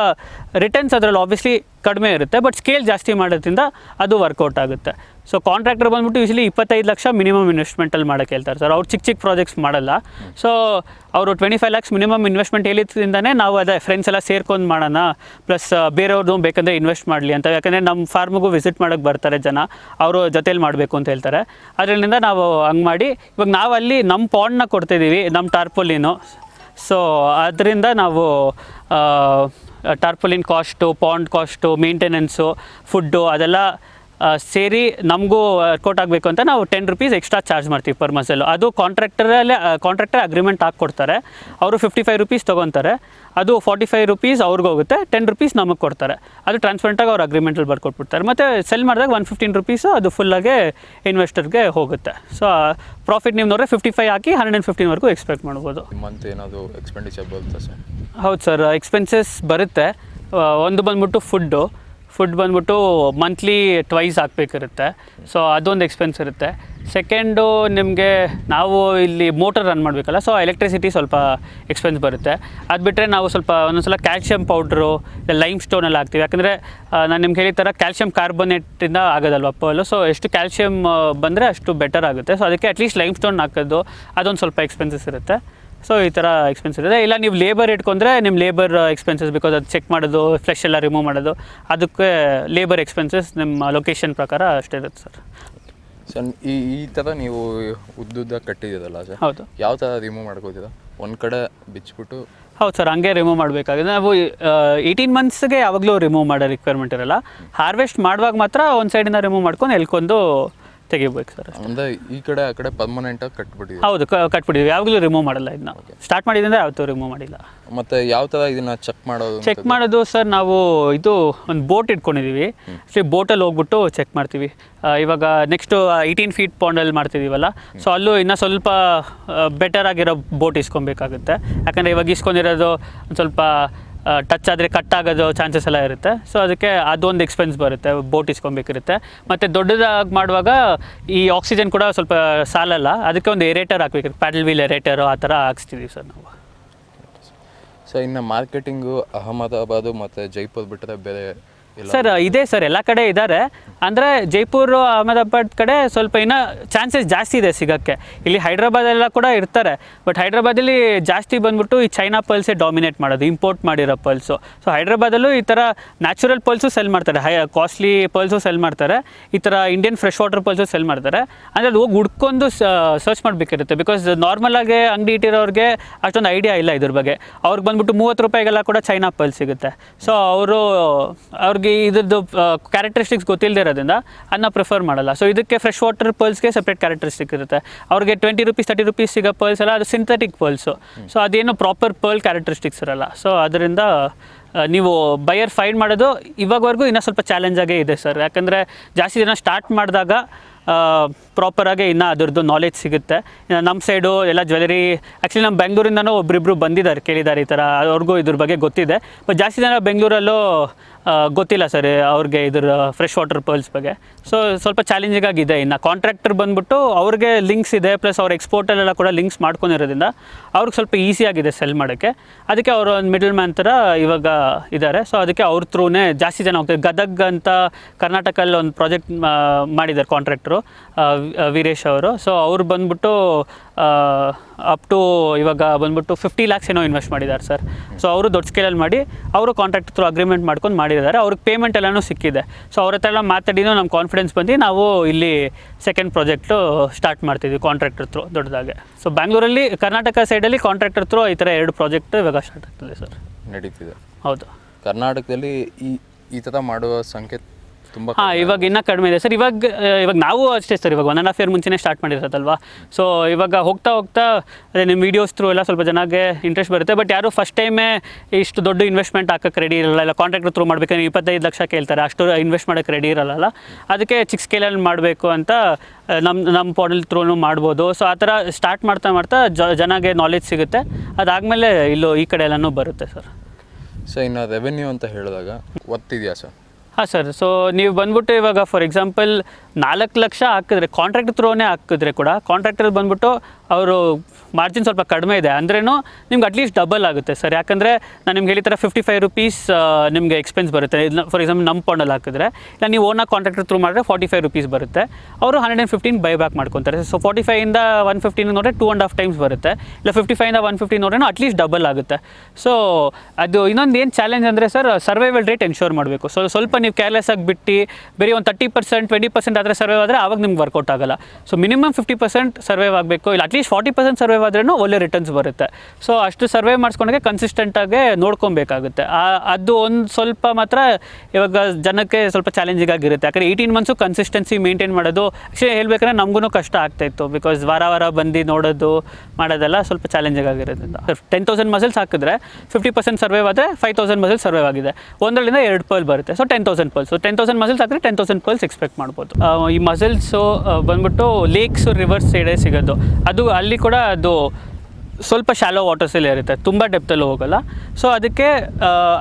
ರಿಟರ್ನ್ಸ್ ಅದರಲ್ಲಿ ಆಬ್ವಿಯಸ್ಲಿ ಕಡಿಮೆ ಇರುತ್ತೆ, ಬಟ್ ಸ್ಕೇಲ್ ಜಾಸ್ತಿ ಮಾಡೋದ್ರಿಂದ ಅದು ವರ್ಕೌಟ್ ಆಗುತ್ತೆ. ಸೊ ಕಾಂಟ್ರಾಕ್ಟರ್ ಬಂದ್ಬಿಟ್ಟು ಯೂಶಲಿ 25 ಲಕ್ಷ ಮಿನಿಮಮ್ ಇನ್ವೆಸ್ಟ್ಮೆಂಟಲ್ಲಿ ಮಾಡೋಕ್ಕೆ ಹೇಳ್ತಾರೆ ಸರ್. ಅವ್ರು ಚಿಕ್ಕ ಪ್ರಾಜೆಕ್ಟ್ಸ್ ಮಾಡಲ್ಲ. ಸೊ ಅವರು 25 ಲ್ಯಾಕ್ಸ್ ಮಿನಿಮಮ್ ಇನ್ವೆಸ್ಟ್ಮೆಂಟ್ ಹೇಳಿದ್ರಿಂದನೇ ನಾವು ಅದೇ ಫ್ರೆಂಡ್ಸ್ ಎಲ್ಲ ಸೇರ್ಕೊಂಡು ಮಾಡೋಣ, ಪ್ಲಸ್ ಬೇರೆಯವ್ರದ್ದು ಬೇಕಂದರೆ ಇನ್ವೆಸ್ಟ್ ಮಾಡಲಿ ಅಂತ. ಯಾಕಂದರೆ ನಮ್ಮ ಫಾರ್ಮಿಗೂ ವಿಸಿಟ್ ಮಾಡೋಕ್ಕೆ ಬರ್ತಾರೆ ಜನ, ಅವರು ಜೊತೇಲಿ ಮಾಡಬೇಕು ಅಂತ ಹೇಳ್ತಾರೆ. ಅದರಿಂದ ನಾವು ಹಂಗೆ ಮಾಡಿ ಇವಾಗ ನಾವು ಅಲ್ಲಿ ನಮ್ಮ ಪಾಂಡ್ನ ಕೊಡ್ತಾಯಿದ್ದೀವಿ, ನಮ್ಮ ಟಾರ್ಪೋಲಿನು. ಸೊ ಅದರಿಂದ ನಾವು tarpaulin cost, pond cost, maintenance, food ಅದೆಲ್ಲ ಸೇರಿ ನಮಗೂ ವರ್ಕೌಟ್ ಆಗಬೇಕು ಅಂತ ನಾವು 10 ರೂಪೀಸ್ ಎಕ್ಸ್ಟ್ರಾ ಚಾರ್ಜ್ ಮಾಡ್ತೀವಿ ಪರ್ ಮಸಲು. ಅದು ಕಾಂಟ್ರಾಕ್ಟರ್ ಅಗ್ರಿಮೆಂಟ್ ಹಾಕ್ಕೊಡ್ತಾರೆ. ಅವರು 55 ರೂಪೀಸ್ ತೊಗೊತಾರೆ. ಅದು 45 ರೂಪೀಸ್ ಅವ್ರಿಗೆ ಹೋಗುತ್ತೆ, 10 ರೂಪೀಸ್ ನಮಗೆ ಕೊಡ್ತಾರೆ. ಅದು ಟ್ರಾನ್ಸ್ಪರೆಂಟಾಗಿ ಅವ್ರು ಅಗ್ರಿಮೆಂಟಲ್ಲಿ ಬರ್ಕೊಟ್ಬಿಡ್ತಾರೆ. ಮತ್ತು ಸೆಲ್ ಮಾಡಿದಾಗ 115 ರೂಪೀಸು ಅದು ಫುಲ್ಲಾಗೆ ಇನ್ವೆಸ್ಟರ್ಗೆ ಹೋಗುತ್ತೆ. ಸೊ ಪ್ರಾಫಿಟ್ ನೀವು ನೋಡಿದ್ರೆ 55 ಹಾಕಿ 115ವರೆಗೂ ಎಕ್ಸ್ಪೆಕ್ಟ್ ಮಾಡ್ಬೋದು. ಮಂತ್ ಏನಾದರೂ ಎಕ್ಸ್ಪೆಂಡಿಚರ್ ಬರುತ್ತೆ ಸರ್? ಹೌದು ಸರ್, ಎಕ್ಸ್ಪೆನ್ಸಸ್ ಬರುತ್ತೆ. ಒಂದು ಬಂದ್ಬಿಟ್ಟು ಫುಡ್ ಬಂದ್ಬಿಟ್ಟು ಮಂತ್ಲಿ ಟ್ವೈಸ್ ಹಾಕಬೇಕಿರುತ್ತೆ. ಸೊ ಅದೊಂದು ಎಕ್ಸ್ಪೆನ್ಸ್ ಇರುತ್ತೆ. ಸೆಕೆಂಡು ನಿಮಗೆ ನಾವು ಇಲ್ಲಿ ಮೋಟರ್ ರನ್ ಮಾಡಬೇಕಲ್ಲ, ಸೊ ಎಲೆಕ್ಟ್ರಿಸಿಟಿ ಸ್ವಲ್ಪ ಎಕ್ಸ್ಪೆನ್ಸ್ ಬರುತ್ತೆ. ಅದು ಬಿಟ್ಟರೆ ನಾವು ಸ್ವಲ್ಪ ಒಂದೊಂದ್ಸಲ ಕ್ಯಾಲ್ಶಿಯಂ ಪೌಡ್ರು, ಲೈಮ್ ಸ್ಟೋನೆಲ್ಲ ಹಾಕ್ತೀವಿ. ಯಾಕಂದರೆ ನಾನು ನಿಮ್ಗೆ ಹೇಳಿದ ಥರ ಕ್ಯಾಲ್ಶಿಯಂ ಕಾರ್ಬೋನೇಟಿಂದ ಆಗೋದಲ್ವ ಪರ್ಲು. ಸೊ ಎಷ್ಟು ಕ್ಯಾಲ್ಶಿಯಂ ಬಂದರೆ ಅಷ್ಟು ಬೆಟರ್ ಆಗುತ್ತೆ. ಸೊ ಅದಕ್ಕೆ ಅಟ್ಲೀಸ್ಟ್ ಲೈಮ್ ಸ್ಟೋನ್ ಹಾಕೋದು ಅದೊಂದು ಸ್ವಲ್ಪ ಎಕ್ಸ್ಪೆನ್ಸಸ್ ಇರುತ್ತೆ. ಸೊ ಈ ಥರ ಎಕ್ಸ್ಪೆನ್ಸ್ ಇರುತ್ತೆ. ಇಲ್ಲ ನೀವು ಲೇಬರ್ ಇಟ್ಕೊಂಡ್ರೆ ನಿಮ್ಮ ಲೇಬರ್ ಎಕ್ಸ್ಪೆನ್ಸಸ್, ಬಿಕಾಸ್ ಅದು ಚೆಕ್ ಮಾಡೋದು, ಫ್ಲೆಶ್ ಎಲ್ಲ ರಿಮೂವ್ ಮಾಡೋದು, ಅದಕ್ಕೆ ಲೇಬರ್ ಎಕ್ಸ್ಪೆನ್ಸಸ್ ನಿಮ್ಮ ಲೊಕೇಶನ್ ಪ್ರಕಾರ ಅಷ್ಟೇ ಇರುತ್ತೆ ಸರ್. ಸರ್ ಈ ಥರ ನೀವು ಉದ್ದುದ್ದ ಕಟ್ಟಿದ್ದೀರಲ್ಲ ಸರ್, ಹೌದು. ಯಾವ ಥರ ರಿಮೂವ್ ಮಾಡ್ಕೋತೀರಾ? ಒಂದು ಕಡೆ ಬಿಚ್ಚಿಬಿಟ್ಟು? ಹೌದು ಸರ್, ಹಂಗೆ ರಿಮೂವ್ ಮಾಡಬೇಕಾಗಿದೆ. ನಾವು 18 ಮಂತ್ಸ್ಗೆ ಯಾವಾಗಲೂ ರಿಮೂವ್ ಮಾಡೋ ರಿಕ್ವೈರ್ಮೆಂಟ್ ಇರಲ್ಲ. ಹಾರ್ವೆಸ್ಟ್ ಮಾಡುವಾಗ ಮಾತ್ರ ಒಂದು ಸೈಡಿಂದ ರಿಮೂವ್ ಮಾಡ್ಕೊಂಡು ಎಲ್ಕೊಂಡು ತೆಗಿಬೇಕು ಸರ್. ಅಂದರೆ ಈ ಕಡೆ ಆ ಕಡೆ ಪರ್ಮನೆಂಟಾಗಿ ಕಟ್ಬಿಟ್ಟಿದ್ದೀವಿ? ಹೌದು, ಕಟ್ಬಿಟ್ಟಿದ್ದೀವಿ. ಯಾವಾಗಲೂ ರಿಮೂವ್ ಮಾಡಲ್ಲ ಇದನ್ನ. ಸ್ಟಾರ್ಟ್ ಮಾಡಿದ್ರಿಂದ ಯಾವತ್ತೂ ರಿಮೂವ್ ಮಾಡಿಲ್ಲ. ಮತ್ತು ಯಾವ ಥರ ಇದನ್ನು ಚೆಕ್ ಮಾಡೋದು ಸರ್, ನಾವು ಇದು ಒಂದು ಬೋಟ್ ಇಟ್ಕೊಂಡಿದ್ದೀವಿ. ಆ್ಯಕ್ಚುಲಿ ಬೋಟಲ್ಲಿ ಹೋಗ್ಬಿಟ್ಟು ಚೆಕ್ ಮಾಡ್ತೀವಿ. ಇವಾಗ ನೆಕ್ಸ್ಟು 18 ಫೀಟ್ ಪಾಂಡಲ್ಲಿ ಮಾಡ್ತಿದ್ದೀವಲ್ಲ, ಸೊ ಅಲ್ಲೂ ಇನ್ನೂ ಸ್ವಲ್ಪ ಬೆಟರ್ ಆಗಿರೋ ಬೋಟ್ ಇಸ್ಕೊಬೇಕಾಗುತ್ತೆ. ಯಾಕಂದರೆ ಇವಾಗ ಇಸ್ಕೊಂಡಿರೋದು ಒಂದು ಸ್ವಲ್ಪ ಟಚ್ ಆದರೆ ಕಟ್ ಆಗೋದು ಚಾನ್ಸಸ್ ಎಲ್ಲ ಇರುತ್ತೆ. ಸೊ ಅದಕ್ಕೆ ಅದೊಂದು ಎಕ್ಸ್ಪೆನ್ಸ್ ಬರುತ್ತೆ, ಬೋಟ್ ಇಸ್ಕೊಬೇಕಿರುತ್ತೆ. ಮತ್ತು ದೊಡ್ಡದಾಗಿ ಮಾಡುವಾಗ ಈ ಆಕ್ಸಿಜನ್ ಕೂಡ ಸ್ವಲ್ಪ ಸಾಲಲ್ಲ, ಅದಕ್ಕೆ ಒಂದು ಏರೇಟರ್ ಹಾಕ್ಬೇಕು, ಪ್ಯಾಡಲ್ ವೀಲ್ ಏರೇಟರು ಆ ಥರ ಹಾಕ್ಸ್ತಿದ್ದೀವಿ ಸರ್ ನಾವು. ಸೊ ಇನ್ನು ಮಾರ್ಕೆಟಿಂಗು ಅಹಮದಾಬಾದು ಮತ್ತು ಜೈಪುರ್ ಬಿಟ್ಟರೆ ಬೇರೆ ಸರ್ ಇದೆ ಸರ್, ಎಲ್ಲ ಕಡೆ ಇದ್ದಾರೆ. ಅಂದರೆ ಜೈಪುರ್, ಅಹಮದಾಬಾದ್ ಕಡೆ ಸ್ವಲ್ಪ ಇನ್ನೂ ಚಾನ್ಸಸ್ ಜಾಸ್ತಿ ಇದೆ ಸಿಗೋಕ್ಕೆ. ಇಲ್ಲಿ ಹೈದ್ರಾಬಾದೆಲ್ಲ ಕೂಡ ಇರ್ತಾರೆ. ಬಟ್ ಹೈದ್ರಾಬಾದಲ್ಲಿ ಜಾಸ್ತಿ ಬಂದ್ಬಿಟ್ಟು ಈ ಚೈನಾ ಪಲ್ಸೇ ಡಾಮಿನೇಟ್ ಮಾಡೋದು, ಇಂಪೋರ್ಟ್ ಮಾಡಿರೋ ಪಲ್ಸು. ಸೊ ಹೈದ್ರಾಬಾದಲ್ಲೂ ಈ ಥರ ನ್ಯಾಚುರಲ್ ಪಲ್ಸು ಸೆಲ್ ಮಾಡ್ತಾರೆ, ಕಾಸ್ಟ್ಲಿ ಪಲ್ಸು ಸೆಲ್ ಮಾಡ್ತಾರೆ. ಈ ಥರ Indian fresh water pulse cell ಮಾಡ್ತಾರೆ. ಅಂದರೆ ಅದು ಹೋಗಿ ಹುಡ್ಕೊಂಡು ಸರ್ಚ್ ಮಾಡಬೇಕಿರುತ್ತೆ. ಬಿಕಾಸ್ ನಾರ್ಮಲಾಗಿ ಅಂಗಡಿ ಇಟ್ಟಿರೋರಿಗೆ ಅಷ್ಟೊಂದು ಐಡಿಯಾ ಇಲ್ಲ ಇದ್ರ ಬಗ್ಗೆ. ಅವ್ರಿಗೆ ಬಂದ್ಬಿಟ್ಟು 30 ರೂಪಾಯಿಗೆಲ್ಲ ಕೂಡ ಚೈನಾ ಪಲ್ಸ್ ಸಿಗುತ್ತೆ. ಸೊ ಅವ್ರಿಗೆ ಇದ್ರದ್ದು ಕ್ಯಾರೆಕ್ಟರಿಸ್ಟಿಕ್ಸ್ ಗೊತ್ತಿಲ್ಲದೆ ಇರೋದ್ರಿಂದ ಅದನ್ನ ಪ್ರಿಫರ್ ಮಾಡಲ್ಲ. ಸೊ ಇದಕ್ಕೆ ಫ್ರೆಶ್ ವಾಟರ್ ಪರ್ಲ್ಸ್ಗೆ ಸಪ್ರೇಟ್ ಕ್ಯಾರೆಕ್ಟರಿಸ್ಟಿಕ್ ಇರುತ್ತೆ. ಅವ್ರಿಗೆ 20 ರೂಪೀಸ್ 30 ರೂಪೀಸ್ ಸಿಗೋ ಪರ್ಲ್ಸ್ ಎಲ್ಲ ಅದು ಸಿಂಥೆಟಿಕ್ ಪರ್ಲ್ಸು. ಸೊ ಅದೇನು ಪ್ರಾಪರ್ ಪರ್ಲ್ ಕ್ಯಾರೆಕ್ಟರಿಸ್ಟಿಕ್ಸ್ ಇರಲ್ಲ. ಸೊ ಅದರಿಂದ ನೀವು ಬಯರ್ ಫೈಂಡ್ ಮಾಡೋದು ಇವಾಗವರೆಗೂ ಇನ್ನೂ ಸ್ವಲ್ಪ ಚಾಲೆಂಜಾಗೇ ಇದೆ ಸರ್. ಯಾಕಂದರೆ ಜಾಸ್ತಿ ಜನ ಸ್ಟಾರ್ಟ್ ಮಾಡಿದಾಗ ಪ್ರಾಪರಾಗಿ ಇನ್ನೂ ಅದ್ರದ್ದು ನಾಲೆಜ್ ಸಿಗುತ್ತೆ. ಇನ್ನು ನಮ್ಮ ಸೈಡು ಎಲ್ಲ ಜ್ಯುವೆಲರಿ ಆ್ಯಕ್ಚುಲಿ ನಮ್ಮ ಬೆಂಗಳೂರಿಂದನೂ ಒಬ್ಬರಿಬ್ಬರು ಬಂದಿದ್ದಾರೆ, ಕೇಳಿದ್ದಾರೆ ಈ ಥರ, ಅವ್ರಿಗೂ ಇದ್ರ ಬಗ್ಗೆ ಗೊತ್ತಿದೆ. ಬಟ್ ಜಾಸ್ತಿ ಜನ ಬೆಂಗಳೂರಲ್ಲೂ ಗೊತ್ತಿಲ್ಲ ಸರ್ ಅವ್ರಿಗೆ ಇದ್ರ ಫ್ರೆಶ್ ವಾಟರ್ ಪರ್ಲ್ಸ್ ಬಗ್ಗೆ. ಸೊ ಸ್ವಲ್ಪ ಚಾಲೆಂಜಿಂಗ್ ಆಗಿದೆ. ಇನ್ನು ಕಾಂಟ್ರಾಕ್ಟರ್ ಬಂದ್ಬಿಟ್ಟು ಅವ್ರಿಗೆ ಲಿಂಕ್ಸ್ ಇದೆ, ಪ್ಲಸ್ ಅವ್ರ ಎಕ್ಸ್ಪೋರ್ಟಲ್ಲೆಲ್ಲ ಕೂಡ ಲಿಂಕ್ಸ್ ಮಾಡ್ಕೊಂಡಿರೋದ್ರಿಂದ ಅವ್ರಿಗೆ ಸ್ವಲ್ಪ ಈಸಿ ಆಗಿದೆ ಸೆಲ್ ಮಾಡೋಕ್ಕೆ. ಅದಕ್ಕೆ ಅವರು ಒಂದು ಮಿಡಲ್ ಮ್ಯಾನ್ ಥರ ಇವಾಗ ಇದ್ದಾರೆ. ಸೊ ಅದಕ್ಕೆ ಅವ್ರ ಥ್ರೂನೇ ಜಾಸ್ತಿ ಜನ ಹೋಗ್ತಾರೆ. ಗದಗ್ ಅಂತ ಕರ್ನಾಟಕಲ್ಲಿ ಒಂದು ಪ್ರಾಜೆಕ್ಟ್ ಮಾಡಿದ್ದಾರೆ ಕಾಂಟ್ರಾಕ್ಟ್ರು, ವೀರೇಶ್ ಅವರು. ಸೊ ಅವ್ರು ಬಂದ್ಬಿಟ್ಟು ಅಪ್ ಟು ಇವಾಗ ಬಂದ್ಬಿಟ್ಟು 50 lakhs ಏನೋ ಇನ್ವೆಸ್ಟ್ ಮಾಡಿದ್ದಾರೆ ಸರ್. ಸೊ ಅವರು ದೊಡ್ಡ ಸ್ಕೇಲಲ್ಲಿ ಮಾಡಿ ಅವರು ಕಾಂಟ್ರಾಕ್ಟ್ ಥ್ರೂ ಅಗ್ರಿಮೆಂಟ್ ಮಾಡ್ಕೊಂಡು ಮಾಡಿದ್ದಾರೆ. ಅವ್ರಿಗೆ ಪೇಮೆಂಟ್ ಎಲ್ಲನೂ ಸಿಕ್ಕಿದೆ. ಸೊ ಅವ್ರ ಹತ್ರ ಎಲ್ಲ ಮಾತಾಡಿನೂ ನಮ್ಮ ಕಾನ್ಫಿಡೆನ್ಸ್ ಬಂದು ನಾವು ಇಲ್ಲಿ ಸೆಕೆಂಡ್ ಪ್ರಾಜೆಕ್ಟು ಸ್ಟಾರ್ಟ್ ಮಾಡ್ತಿದ್ವಿ ಕಾಂಟ್ರಾಕ್ಟರ್ ಥ್ರೂ ದೊಡ್ಡದಾಗೆ. ಸೊ ಬ್ಯಾಂಗ್ಳೂರಲ್ಲಿ ಕರ್ನಾಟಕ ಸೈಡಲ್ಲಿ ಕಾಂಟ್ರಾಕ್ಟರ್ ಥ್ರೂ ಈ ಥರ 2 ಪ್ರಾಜೆಕ್ಟ್ ಇವಾಗ ಸ್ಟಾರ್ಟ್ ಆಗ್ತದೆ ಸರ್. ನಡೀತಿದೆ. ಹೌದು. ಕರ್ನಾಟಕದಲ್ಲಿ ಈ ಥರ ಮಾಡುವ ಸಂಖ್ಯೆ ತುಂಬ ಇವಾಗ ಇನ್ನೂ ಕಡಿಮೆ ಇದೆ ಸರ್. ಇವಾಗ ನಾವು ಅಷ್ಟೇ ಸರ್, ಇವಾಗ 1.5 year ಮುಂಚೆನೇ ಸ್ಟಾರ್ಟ್ ಮಾಡಿರೋದಲ್ವಾ. ಸೊ ಇವಾಗ ಹೋಗ್ತಾ ಅದೇ ನಿಮ್ಮ ವೀಡಿಯೋಸ್ ಥ್ರೂ ಎಲ್ಲ ಸ್ವಲ್ಪ ಜನಕ್ಕೆ ಇಂಟ್ರೆಸ್ಟ್ ಬರುತ್ತೆ. ಬಟ್ ಯಾರು ಫಸ್ಟ್ ಟೈಮೇ ಇಷ್ಟು ದೊಡ್ಡ ಇನ್ವೆಸ್ಟ್ಮೆಂಟ್ ಹಾಕೋಕ್ಕೆ ರೆಡಿ ಇರಲ್ಲ, ಇಲ್ಲ ಕಾಂಟ್ರಾಕ್ಟರ್ ಥ್ರೂ ಮಾಡಬೇಕಂದ್ರೆ 25 ಲಕ್ಷ ಕೇಳ್ತಾರೆ, ಅಷ್ಟು ಇನ್ವೆಸ್ಟ್ ಮಾಡೋಕ್ಕೆ ರೆಡಿ ಇರಲ್ಲ. ಅದಕ್ಕೆ ಚಿಕ್ಕ ಸ್ಕೇಲಲ್ಲಿ ಮಾಡಬೇಕು ಅಂತ ನಮ್ಮ ಪಾಡಲ್ ಥ್ರೂನು ಮಾಡ್ಬೋದು. ಸೊ ಆ ಥರ ಸ್ಟಾರ್ಟ್ ಮಾಡ್ತಾ ಜನಗೆ ನಾಲೆಜ್ ಸಿಗುತ್ತೆ. ಅದಾದಮೇಲೆ ಇಲ್ಲೂ ಈ ಕಡೆ ಎಲ್ಲನೂ ಬರುತ್ತೆ ಸರ್. ಸೊ ಇನ್ನು ರೆವೆನ್ಯೂ ಅಂತ ಹೇಳಿದಾಗ ಒತ್ತಿದೆಯಾ ಸರ್? ಹಾಂ ಸರ್. ಸೊ ನೀವು ಬಂದ್ಬಿಟ್ಟು ಇವಾಗ ಫಾರ್ ಎಕ್ಸಾಂಪಲ್ 4 ಲಕ್ಷ ಹಾಕಿದ್ರೆ ಕಾಂಟ್ರಾಕ್ಟ್ ಥ್ರೂನೇ ಹಾಕಿದ್ರೆ ಕೂಡ ಕಾಂಟ್ರಾಕ್ಟರ್ ಬಂದ್ಬಿಟ್ಟು ಅವರು ಮಾರ್ಜಿನ್ ಸ್ವಲ್ಪ ಕಡಿಮೆ ಇದೆ ಅಂದ್ರೂ ನಿಮ್ಗೆ ಅಟ್ಲೀಸ್ಟ್ ಡಬಲ್ ಆಗುತ್ತೆ ಸರ್. ಯಾಕಂದರೆ ನಾನು ನಿಮ್ಗೆ ಹೇಳಿದ ಥರ 55 rupees ನಿಮಗೆ ಎಕ್ಸ್ಪೆನ್ಸ್ ಬರುತ್ತೆ. ಫಾರ್ ಎಕ್ಸಾಂಪಲ್ ನಮ್ಮ ಪಾಂಡಲ್ಲಿ ಹಾಕಿದ್ರೆ, ಇಲ್ಲ ನೀವು ಓನಾಗಿ ಕಾಂಟ್ರಾಕ್ಟರ್ ಥ್ರೂ ಮಾಡಿದ್ರೆ 45 rupees ಬರುತ್ತೆ. ಅವರು 115 ಬೈ ಬ್ಯಾಕ್ ಮಾಡ್ಕೊತಾರೆ. ಸೊ 45ಇಂದ 115 ನೋಡಿದ್ರೆ 2.5 times ಬರುತ್ತೆ. ಇಲ್ಲ 55ಇಂದ 115 ನೋಡ್ರೆ ಅಟ್ಲೀಸ್ಟ್ ಡಬಲ್ ಆಗುತ್ತೆ. ಸೊ ಅದು ಇನ್ನೊಂದು ಏನು ಚಾಲೆಂಜ್ ಅಂದರೆ ಸರ್, ಸರ್ವೈವಲ್ ರೇಟ್ ಎನ್ಶೋರ್ ಮಾಡಬೇಕು. ಸೊ ಸ್ವಲ್ಪ ನೀವು ಕೇರ್ಲೆಸ್ ಆಗಿ ಬಿಟ್ಟು ಬರೀ ಒಂದು 30% 20% ಆದರೆ ಸರ್ವೈವ್ ಆದರೆ ಆವಾಗ ನಿಮ್ಗೆ ವರ್ಕೌಟ್ ಆಗಲ್ಲ. ಸೊ ಮಿನಿಮಮ್ 50% ಸರ್ವೈವ್ ಆಗಬೇಕು, ಇಲ್ಲ ಅಟ್ಲೀಸ್ಟ್ 40% ಸರ್ವೈವ್ ಆದ್ರೂ ಒಳ್ಳೆ ರಿಟರ್ನ್ಸ್ ಬರುತ್ತೆ. ಸೊ ಅಷ್ಟು ಸರ್ವೈವ್ ಮಾಡಿಸ್ಕೊಂಡಾಗ ಕನ್ಸಿಸ್ಟೆಂಟಾಗಿ ನೋಡ್ಕೊಬೇಕಾಗುತ್ತೆ. ಅದು ಒಂದು ಸ್ವಲ್ಪ ಮಾತ್ರ ಇವಾಗ ಜನಕ್ಕೆ ಸ್ವಲ್ಪ ಚಾಲೆಂಜಿಂಗ್ ಆಗಿರುತ್ತೆ. ಯಾಕಂದರೆ 18 months ಕನ್ಸಿಸ್ಟೆನ್ಸಿ ಮೇಂಟೈನ್ ಮಾಡೋದು ಆ್ಯಕ್ಚುಲಿ ಹೇಳ್ಬೇಕಾದ್ರೆ ನಮಗೂ ಕಷ್ಟ ಆಗ್ತಾಯಿತ್ತು. ಬಿಕಾಸ್ ವಾರ ಬಂದು ನೋಡೋದು ಮಾಡೋದೆಲ್ಲ ಸ್ವಲ್ಪ ಚಾಲೆಂಜಿಂಗ್ ಆಗಿರೋದ್ರಿಂದ 10,000 ಮಸಲ್ಸ್ ಹಾಕಿದ್ರೆ 50% ಸರ್ವೈವ್ ಆದರೆ 5,000 ಮಸಲ್ಸ್ ಸರ್ವೈವ್ ಆಗಿದೆ. ಒಂದರಿಂದ 2 ಪರ್ಲ್ ಬರುತ್ತೆ. So 10,000 pearls. ಸೊ 10,000 ಮಸಲ್ಸ್ ಹಾಕಿದ್ರೆ 10,000 ಪರ್ಲ್ಸ್ ಎಕ್ಸ್ಪೆಕ್ಟ್ ಮಾಡ್ಬೋದು. ಈ ಮಸಲ್ಸು ಬಂದ್ಬಿಟ್ಟು ಲೇಕ್ಸ್ ರಿವರ್ಸ್ ಸೈಡೇ ಸಿಗೋದು. ಅದು ಅಲ್ಲಿ ಕೂಡ ಅದು ಸ್ವಲ್ಪ ಶಾಲೋ ವಾಟರ್ಸಲ್ಲಿ ಇರುತ್ತೆ, ತುಂಬ ಡೆಪ್ತಲ್ಲಿ ಹೋಗೋಲ್ಲ. ಸೊ ಅದಕ್ಕೆ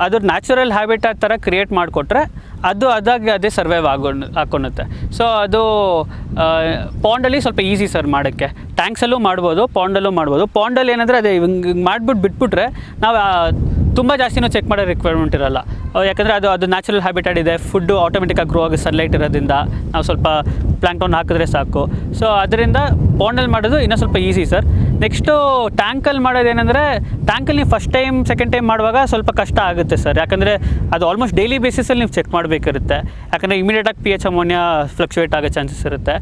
ಅದ್ರ ನ್ಯಾಚುರಲ್ ಹ್ಯಾಬಿಟಾಟ್ ಥರ ಕ್ರಿಯೇಟ್ ಮಾಡಿಕೊಟ್ರೆ ಅದು ಅದೇ ಸರ್ವೈವ್ ಹಾಕೊಳುತ್ತೆ. ಸೊ ಅದು ಪಾಂಡಲ್ಲಿ ಸ್ವಲ್ಪ ಈಸಿ ಸರ್ ಮಾಡೋಕ್ಕೆ. ಟ್ಯಾಂಕ್ಸಲ್ಲೂ ಮಾಡ್ಬೋದು, ಪಾಂಡಲ್ಲೂ ಮಾಡ್ಬೋದು. ಪಾಂಡಲ್ಲಿ ಏನಂದರೆ ಅದೇ ಹಿಂಗೆ ಮಾಡಿಬಿಟ್ಟು ಬಿಟ್ಬಿಟ್ರೆ ನಾವು ತುಂಬ ಜಾಸ್ತಿನೂ ಚೆಕ್ ಮಾಡೋ ರಿಕ್ವೈರ್ಮೆಂಟ್ ಇರೋಲ್ಲ. ಯಾಕಂದರೆ ಅದು ನ್ಯಾಚುರಲ್ ಹ್ಯಾಬಿಟಾಟ್ ಇದೆ. ಫುಡ್ಡು ಆಟೋಮೆಟಿಕ್ಕಾಗಿ ಗ್ರೋ ಆಗಿ ಸನ್ಲೈಟ್ ಇರೋದ್ರಿಂದ ನಾವು ಸ್ವಲ್ಪ ಪ್ಲಾಂಕ್ಟೋನ್ ಹಾಕಿದ್ರೆ ಸಾಕು. ಸೊ ಅದರಿಂದ ಪಾಂಡಲ್ಲಿ ಮಾಡೋದು ಇನ್ನೂ ಸ್ವಲ್ಪ ಈಸಿ ಸರ್. ನೆಕ್ಸ್ಟು ಟ್ಯಾಂಕಲ್ಲಿ ಮಾಡೋದೇನೆಂದರೆ, ಟ್ಯಾಂಕಲ್ಲಿ ನೀವು ಫಸ್ಟ್ ಟೈಮ್ ಸೆಕೆಂಡ್ ಟೈಮ್ ಮಾಡುವಾಗ ಸ್ವಲ್ಪ ಕಷ್ಟ ಆಗುತ್ತೆ ಸರ್. ಯಾಕಂದರೆ ಅದು ಆಲ್ಮೋಸ್ಟ್ ಡೈಲಿ ಬೇಸಿಸಲ್ಲಿ ನೀವು ಚೆಕ್ ಮಾಡಬೇಕಿರುತ್ತೆ. ಯಾಕಂದರೆ ಇಮಿಡಿಯೇಟಾಗಿ pH ಅಮೋನಿಯಾ ಫ್ಲಕ್ಚುಯೇಟ್ ಆಗೋ ಚಾನ್ಸಸ್ ಇರುತ್ತೆ.